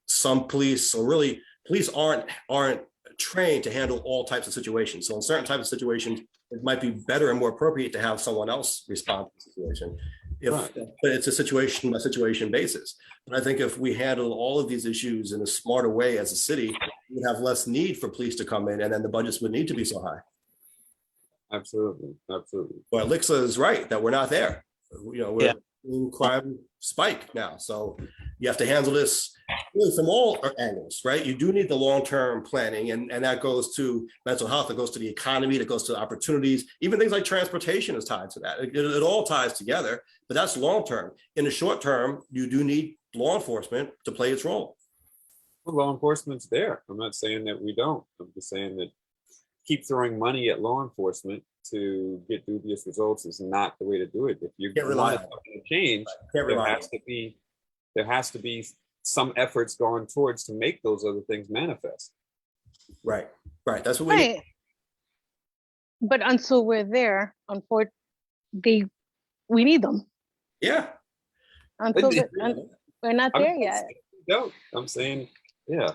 some police, or really police aren't trained to handle all types of situations. So in certain types of situations, it might be better and more appropriate to have someone else respond to the situation. But it's a situation by situation basis. But I think if we handle all of these issues in a smarter way as a city, we would have less need for police to come in, and then the budgets would need to be so high. Absolutely. But Liksa is right that we're not there. We're in crime spike now. So you have to handle this really from all angles, right? You do need the long-term planning, and that goes to mental health, it goes to the economy, that goes to opportunities, even things like transportation is tied to that. It all ties together, but that's long-term. In the short term, you do need law enforcement to play its role. Well, law enforcement's there. I'm not saying that we don't. I'm just saying that keep throwing money at law enforcement to get dubious results is not the way to do it. If you Can't rely want on it. something to change, Can't rely on there has to be some efforts going towards to make those other things manifest. Right. That's what we need. Right. But until we're there, unfortunately, we need them. Yeah. We're not there yet. I'm saying, yeah,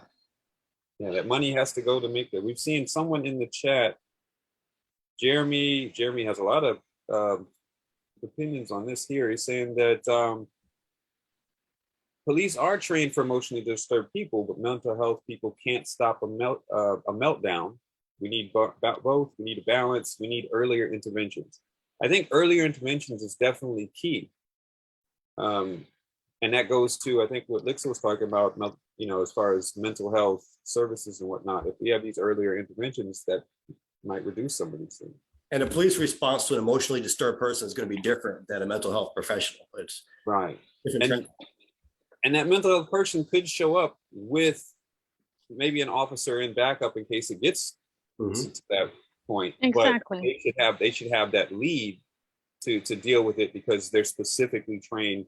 that money has to go to make that. We've seen someone in the chat, Jeremy has a lot of opinions on this here. He's saying that police are trained for emotionally disturbed people, but mental health people can't stop a meltdown. We need both. We need a balance. We need earlier interventions. I think earlier interventions is definitely key. And that goes to, I think, what Liksa was talking about, as far as mental health services and whatnot. If we have these earlier interventions, that might reduce some of these things. And a police response to an emotionally disturbed person is going to be different than a mental health professional. It's right. different. And that mental health person could show up with maybe an officer in backup in case it gets to that point. Exactly. But they should have that lead to deal with it because they're specifically trained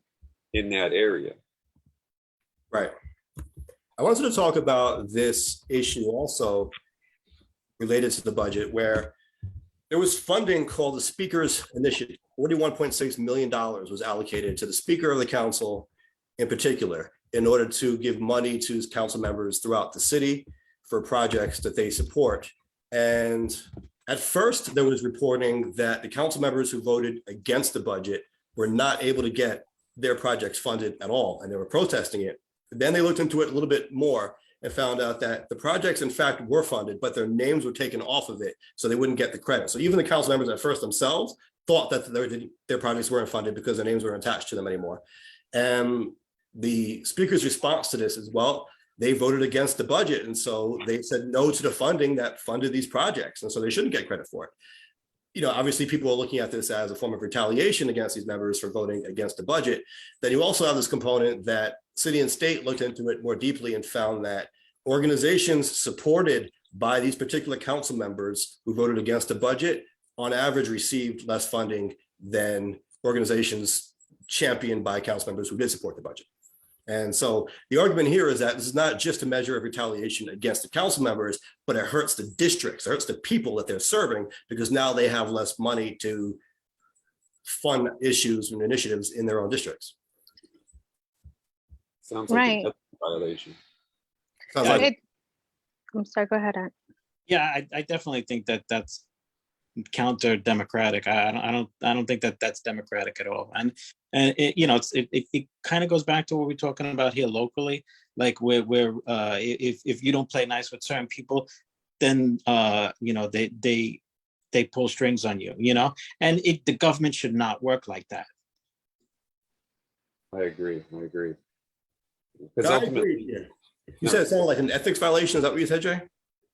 in that area. Right. I wanted to talk about this issue also related to the budget, where there was funding called the Speaker's Initiative. $41.6 million was allocated to the Speaker of the Council in particular, in order to give money to council members throughout the city for projects that they support. And at first, there was reporting that the council members who voted against the budget were not able to get their projects funded at all, and they were protesting it. Then they looked into it a little bit more and found out that the projects, in fact, were funded, but their names were taken off of it, so they wouldn't get the credit. So even the council members at first themselves thought that their projects weren't funded because their names weren't attached to them anymore. And the speaker's response to this is, well, they voted against the budget, and so they said no to the funding that funded these projects, and so they shouldn't get credit for it. Obviously people are looking at this as a form of retaliation against these members for voting against the budget. Then you also have this component that city and state looked into it more deeply and found that organizations supported by these particular council members who voted against the budget on average received less funding than organizations championed by council members who did support the budget. And so the argument here is that this is not just a measure of retaliation against the council members, but it hurts the districts, it hurts the people that they're serving, because now they have less money to fund issues and initiatives in their own districts. Sounds like a violation. I'm sorry, go ahead, Ant. Yeah, I definitely think that's counter democratic. I don't think that's democratic at all. And it kind of goes back to what we're talking about here locally, like where if you don't play nice with certain people, then they pull strings on you, and the government should not work like that. I agree. No, I agree. Yeah. You said it sounded like an ethics violation. Is that what you said, Jay?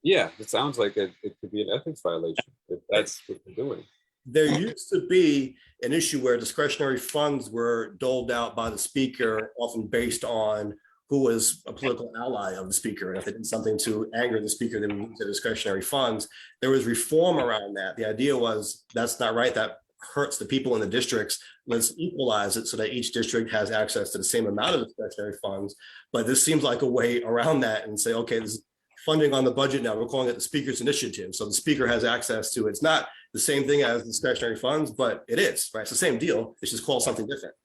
Yeah, it sounds like it could be an ethics violation if that's what they're doing. There used to be an issue where discretionary funds were doled out by the speaker, often based on who was a political ally of the speaker. And if they did something to anger the speaker, they would use the discretionary funds. There was reform around that. The idea was that's not right. That hurts the people in the districts. Let's equalize it so that each district has access to the same amount of discretionary funds. But this seems like a way around that and say, okay, this is funding on the budget now. We're calling it the Speaker's Initiative. So the speaker has access to, it's not the same thing as discretionary funds, but it is, right? It's the same deal. It's just called something different.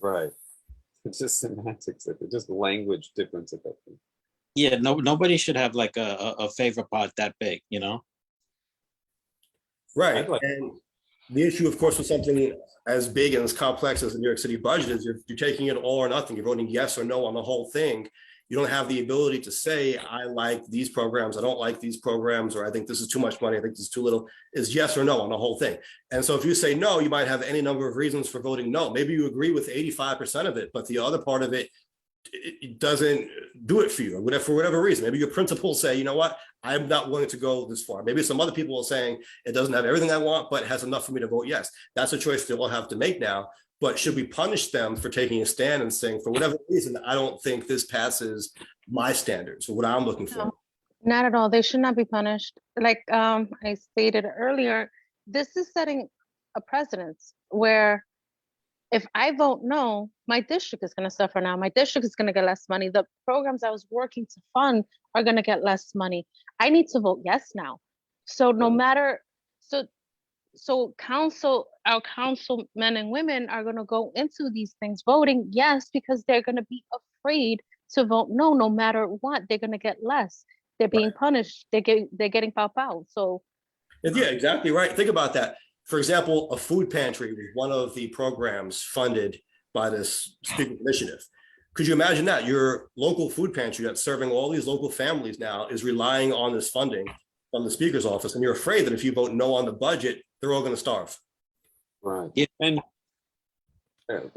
Right. It's just semantics. It's just language difference at that point. Yeah, nobody should have like a favor pot that big, Right. And the issue, of course, with something as big and as complex as the New York City budget is you're taking it all or nothing. You're voting yes or no on the whole thing. You don't have the ability to say, I like these programs, I don't like these programs, or I think this is too much money, I think this is too little. Is yes or no on the whole thing. And so if you say no, you might have any number of reasons for voting no. Maybe you agree with 85% of it, but the other part of it doesn't do it for you, or for whatever reason. Maybe your principals say, you know what, I'm not willing to go this far. Maybe some other people are saying it doesn't have everything I want, but it has enough for me to vote yes. That's a choice they will have to make now. But should we punish them for taking a stand and saying, for whatever reason, I don't think this passes my standards or what I'm looking for? No, not at all. They should not be punished. Like I stated earlier, this is setting a precedence where if I vote no, my district is going to suffer now. My district is going to get less money. The programs I was working to fund are going to get less money. I need to vote yes now. So no matter, so our councilmen and women are going to go into these things voting yes, because they're going to be afraid to vote no, no matter what. They're going to get less. They're being punished. They're getting pow. So Yeah, exactly right. Think about that. For example, a food pantry was one of the programs funded by this speaker initiative. Could you imagine that? Your local food pantry that's serving all these local families now is relying on this funding from the speaker's office, and you're afraid that if you vote no on the budget, they're all going to starve. Right. Yeah. And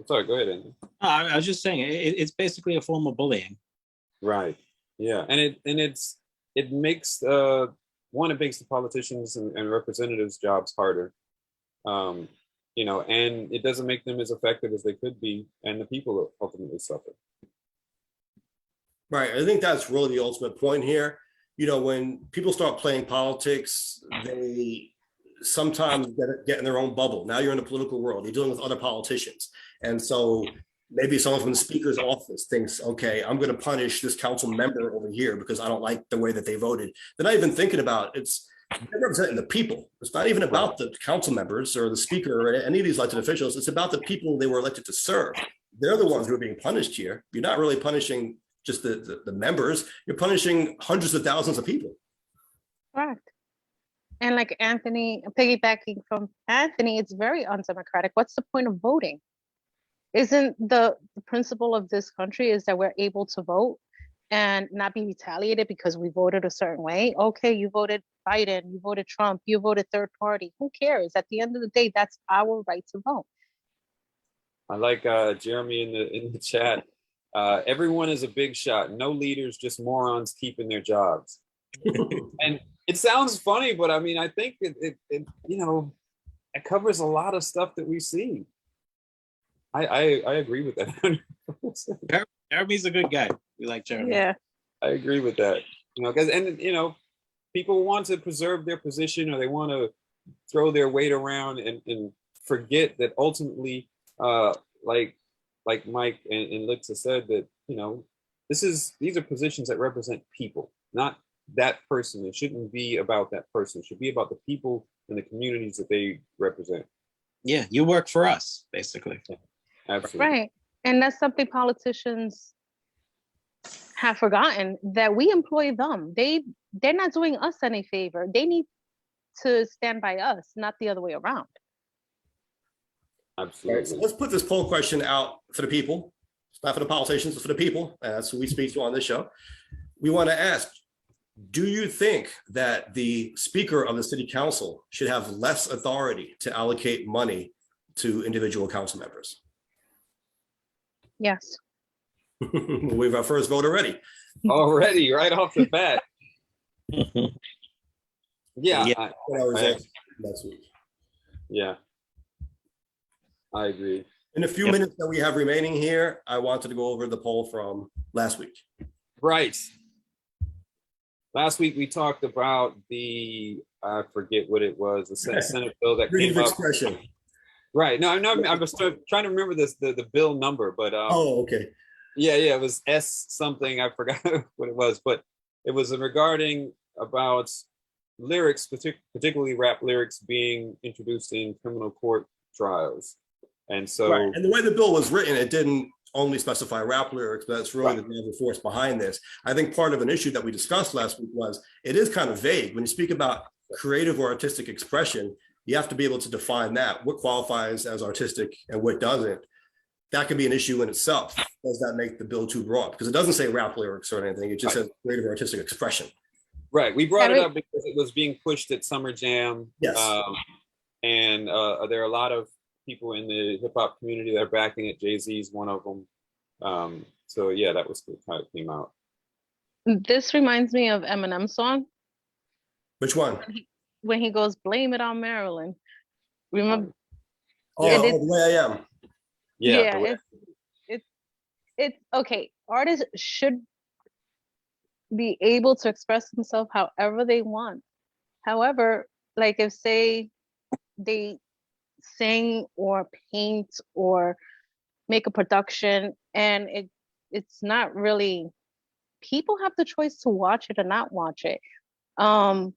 sorry, go ahead, Andy. I was just saying, it's basically a form of bullying. Right. Yeah. And it makes it makes the politicians and representatives' jobs harder. You know, and it doesn't make them as effective as they could be, and the people ultimately suffer. Right. I think that's really the ultimate point here. You know, when people start playing politics, they sometimes get in their own bubble. Now you're in the political world, you're dealing with other politicians. And so maybe someone from the speaker's office thinks, okay, I'm going to punish this council member over here because I don't like the way that they voted. They're not even thinking about they're representing the people. It's not even about the council members or the speaker or any of these elected officials. It's about the people they were elected to serve. They're the ones who are being punished here. You're not really punishing just the members. You're punishing hundreds of thousands of people. correct. And like Anthony, piggybacking from Anthony, it's very undemocratic. What's the point of voting? Isn't the principle of this country is that we're able to vote and not be retaliated because we voted a certain way? Okay, you voted Biden, you voted Trump, you voted third party. Who cares? At the end of the day, that's our right to vote. I like Jeremy in the chat. Everyone is a big shot. No leaders, just morons keeping their jobs. And it sounds funny, but I mean, I think it you know, it covers a lot of stuff that we see. I agree with that. Jeremy's a good guy. We like Jeremy. Yeah. I agree with that. You know, because you know, people want to preserve their position, or they want to throw their weight around and forget that ultimately, like Mike and Liksa said, that, you know, these are positions that represent people, not that person. It shouldn't be about that person. It should be about the people and the communities that they represent. Yeah, you work for us, basically. Yeah, absolutely. Right. And that's something politicians have forgotten, that we employ them. They're not doing us any favor. They need to stand by us, not the other way around. Absolutely. Right, so let's put this poll question out for the people. It's not for the politicians, it's for the people. That's who we speak to on this show. We want to ask, do you think that the speaker of the city council should have less authority to allocate money to individual council members? Yes. We have our first vote already. Already, right off the bat. Yeah. Yeah. Our results next week. Yeah. I agree. In the few minutes that we have remaining here, I wanted to go over the poll from last week. Right. Last week we talked about I forget what it was, the Senate bill that Freedom came of up. expression. Right. No, I was trying to remember the bill number, but Okay. yeah, it was S something. I forgot what it was, but it was regarding about lyrics, particularly rap lyrics, being introduced in criminal court trials. And so, right. And the way the bill was written, it didn't only specify rap lyrics, but that's really the driving force behind this. I think part of an issue that we discussed last week was it is kind of vague. When you speak about creative or artistic expression, you have to be able to define that. What qualifies as artistic and what doesn't? That can be an issue in itself. Does that make the bill too broad? Because it doesn't say rap lyrics or anything. It just says creative or artistic expression. Right. We brought it up because it was being pushed at Summer Jam. Yes. And there are a lot of people in the hip hop community that are backing it. Jay-Z's one of them. So yeah, that was how it came out. This reminds me of Eminem's song. Which one? When he goes, "Blame it on Maryland." Remember? Oh, The Way I Am. Yeah. It's okay. Artists should be able to express themselves however they want. However, like if say they sing or paint or make a production, and it's not really, people have the choice to watch it or not watch it. That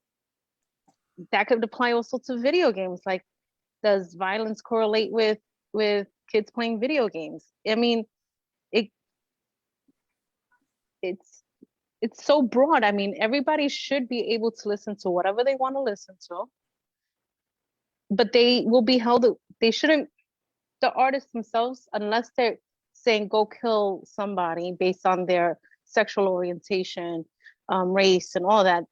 could apply also to video games. Like, does violence correlate with kids playing video games? I mean, it it's so broad. I mean, everybody should be able to listen to whatever they want to listen to, but they will be held, they shouldn't, the artists themselves, unless they're saying go kill somebody based on their sexual orientation, race and all that,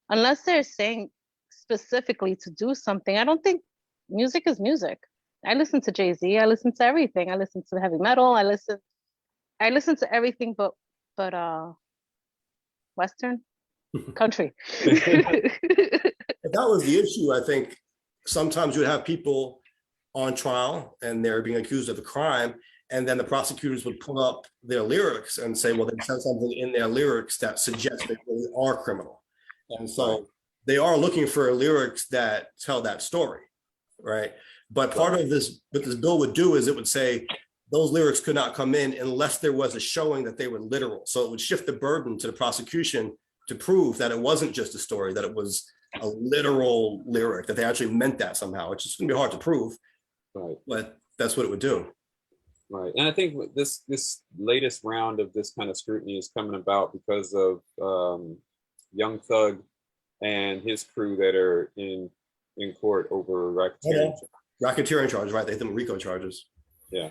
unless they're saying specifically to do something, I don't think music is music. I listen to Jay-Z, I listen to everything. I listen to heavy metal, I listen to everything but Western country. If that was the issue, I think sometimes you would have people on trial and they're being accused of a crime, and then the prosecutors would pull up their lyrics and say, well, they said something in their lyrics that suggests they really are criminal. And so they are looking for lyrics that tell that story, right? But part of this, what this bill would do is it would say those lyrics could not come in unless there was a showing that they were literal. So it would shift the burden to the prosecution to prove that it wasn't just a story, that it was a literal lyric, that they actually meant that somehow. It's just gonna be hard to prove, but that's what it would do. Right, and I think this latest round of this kind of scrutiny is coming about because of Young Thug and his crew that are in court over racketeering. Racketeering charges, right? They have them RICO charges. Yeah.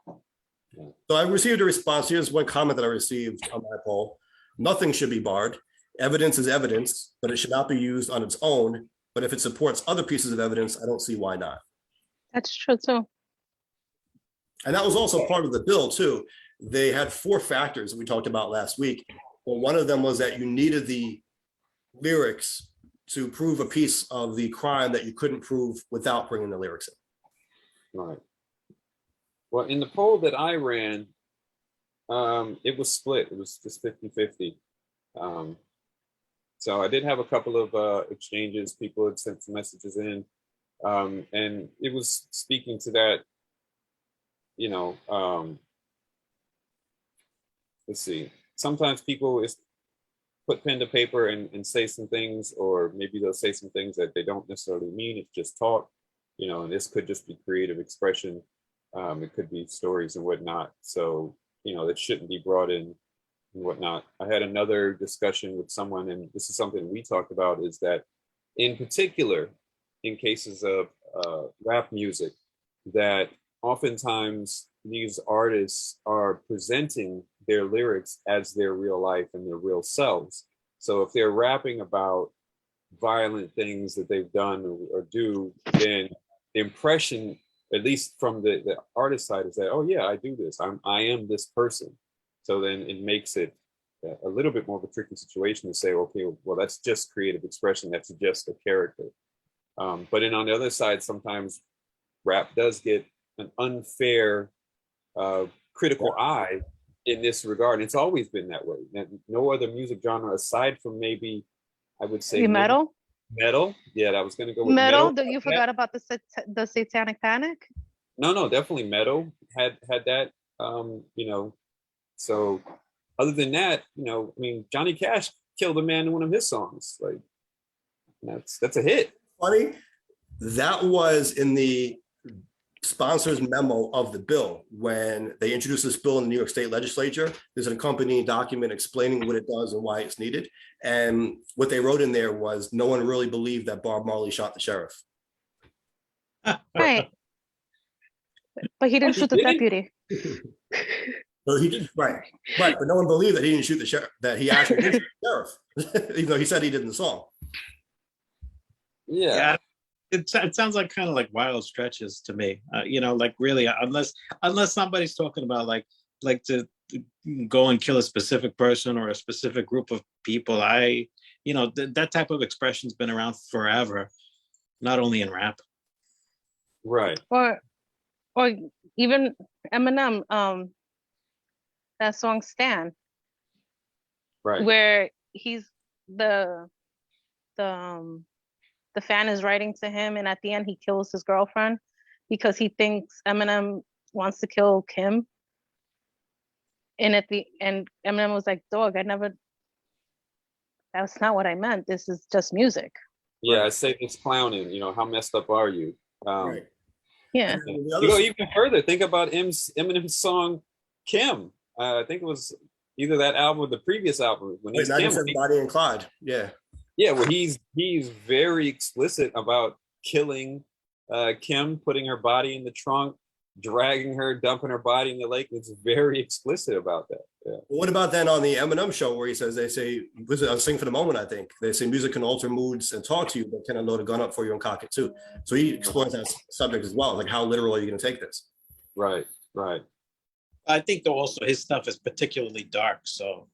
So I received a response. Here's one comment that I received on my poll. Nothing should be barred. Evidence is evidence, but it should not be used on its own. But if it supports other pieces of evidence, I don't see why not. That's true too. And that was also part of the bill too. They had 4 factors that we talked about last week. Well, one of them was that you needed the lyrics to prove a piece of the crime that you couldn't prove without bringing the lyrics in. Right. Well, in the poll that I ran, it was split. It was just 50-50. So I did have a couple of exchanges. People had sent some messages in, and it was speaking to that, you know, let's see. Sometimes people put pen to paper and say some things, or maybe they'll say some things that they don't necessarily mean. It's just talk, you know, and this could just be creative expression. It could be stories and whatnot. So, you know, that shouldn't be brought in and whatnot. I had another discussion with someone, and this is something we talked about, is that in particular, in cases of rap music, that oftentimes these artists are presenting their lyrics as their real life and their real selves. So if they're rapping about violent things that they've done or do, then the impression, at least from the artist side, is that, oh yeah, I do this. I am this person. So then it makes it a little bit more of a tricky situation to say, okay, well, that's just creative expression. That's just a character. But then on the other side, sometimes rap does get an unfair critical eye in this regard. And it's always been that way. No other music genre aside from maybe, I would say, metal. Metal. Yeah, I was going to go with Metal. metal. You forgot about the Satanic Panic? No, definitely metal had that. You know, so other than that, you know, I mean, Johnny Cash killed a man in one of his songs. Like, that's a hit. Funny, that was in the sponsor's memo of the bill. When they introduced this bill in the New York State Legislature, there's an accompanying document explaining what it does and why it's needed. And what they wrote in there was, no one really believed that Bob Marley shot the sheriff. Right. But he didn't shoot the deputy. So he did, right, but no one believed that he didn't shoot the sheriff, that he actually did shoot the sheriff, even though he said he did in the song. Yeah. It sounds like kind of like wild stretches to me. You know, like really, unless somebody's talking about like to go and kill a specific person or a specific group of people. You know, that type of expression's been around forever, not only in rap. Right. Or even Eminem, that song Stan. Right. Where he's the the fan is writing to him, and at the end he kills his girlfriend because he thinks Eminem wants to kill Kim. And at the end, Eminem was like, "Dog, that's not what I meant. This is just music." Yeah, I say it's clowning. You know, how messed up are you? Right. Yeah. And the You other go even further. Think about Eminem's song "Kim." I think it was either that album or the previous album when he's Kim. Body and Clyde. Yeah. Yeah, well, he's very explicit about killing Kim, putting her body in the trunk, dragging her, dumping her body in the lake. It's very explicit about that. Yeah. What about then on the Eminem show where he says, they say, I'll sing for the moment, I think. They say music can alter moods and talk to you, but can I load a gun up for you and cock it too? So he explores that subject as well. Like, how literal are you going to take this? Right. I think though also his stuff is particularly dark. So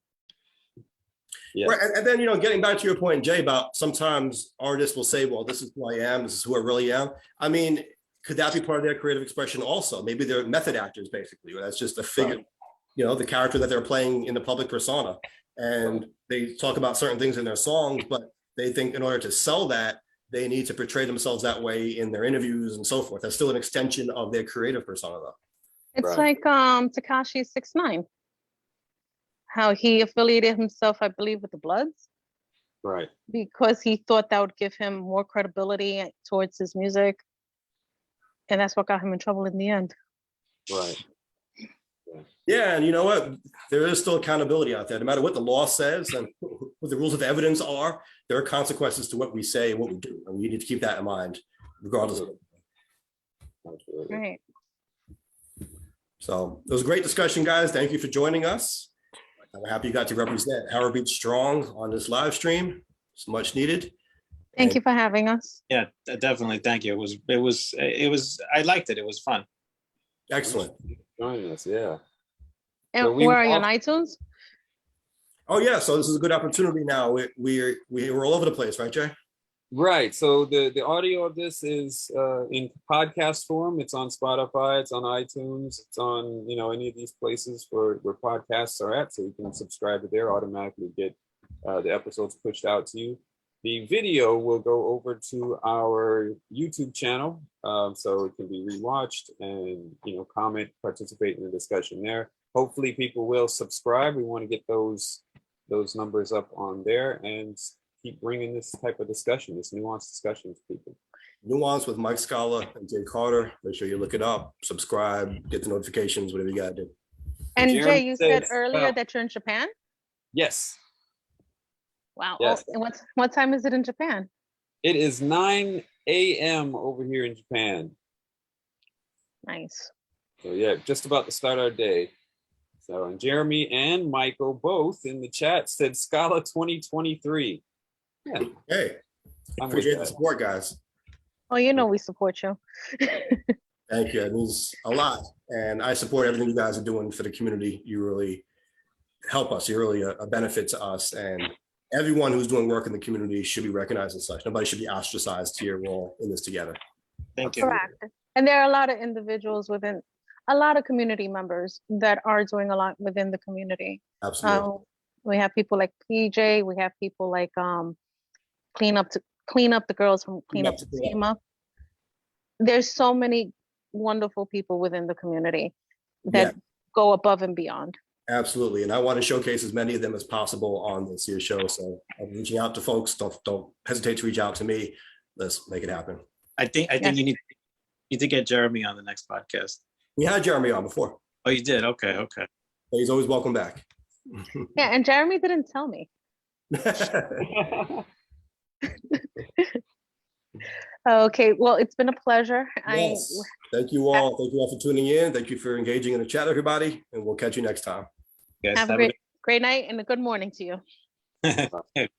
Yeah. Right. And then, getting back to your point, Jay, about sometimes artists will say, well, this is who I am. This is who I really am. I mean, could that be part of their creative expression also? Maybe they're method actors, basically, or that's just a figure, the character that they're playing in the public persona. And they talk about certain things in their songs, but they think in order to sell that, they need to portray themselves that way in their interviews and so forth. That's still an extension of their creative persona, though. It's Right. like Tekashi 6ix9ine, how he affiliated himself, I believe, with the Bloods Right. because he thought that would give him more credibility towards his music, and that's what got him in trouble in the end. Right. Yeah, and you know what? There is still accountability out there. No matter what the law says and what the rules of evidence are, there are consequences to what we say and what we do. And we need to keep that in mind, regardless of it. Absolutely. Right. So it was a great discussion, guys. Thank you for joining us. I'm happy you got to represent Howard Beach Strong on this live stream. It's much needed. Thank you for having us. yeah, definitely. Thank you. It was. I liked it. It was fun. Excellent. Joining us, yeah. And So we where are you on all- iTunes? Oh yeah, so this is a good opportunity now. We're all over the place, right, Jay? Right. So the audio of this is in podcast form. It's on Spotify. It's on iTunes. It's on any of these places where podcasts are at. So you can subscribe to there, automatically get the episodes pushed out to you. The video will go over to our YouTube channel, so it can be rewatched and comment, participate in the discussion there. Hopefully, people will subscribe. We want to get those numbers up on there and keep bringing this type of discussion, this nuanced discussion to people. Nuance with Mike Scala and Jay Carter. Make sure you look it up, subscribe, get the notifications, whatever you gotta do. And Jeremy Jay, you said says, earlier that you're in Japan? Yes, Wow. Yes. Oh, and what time is it in Japan? it is 9 a.m. over here in Japan. Nice. So yeah, just about to start our day. So and Jeremy and Michael both in the chat said Scala 2023. Yeah, Hey, I'm with appreciate the that. support, guys. Oh, we support you. Thank you. It means a lot. And I support everything you guys are doing for the community. You really help us. You're really a benefit to us. And everyone who's doing work in the community should be recognized as such. Nobody should be ostracized here. We're all in this together. Thank you. Correct. And there are a lot of individuals a lot of community members that are doing a lot within the community. Absolutely. We have people like PJ. We have people like clean up the girls from Clean Up to Team Up. There's so many wonderful people within the community that go above and beyond. Absolutely. And I want to showcase as many of them as possible on this year's show. So I'm reaching out to folks. Don't hesitate to reach out to me. Let's make it happen. I think you need to get Jeremy on the next podcast. We had Jeremy on before. Oh, you did? Okay. But he's always welcome back. Yeah, and Jeremy didn't tell me. Okay, well, it's been a pleasure. Yes. Thank you all. Thank you all for tuning in. Thank you for engaging in the chat, everybody. And we'll catch you next time. Yes, Have a great night and a good morning to you. good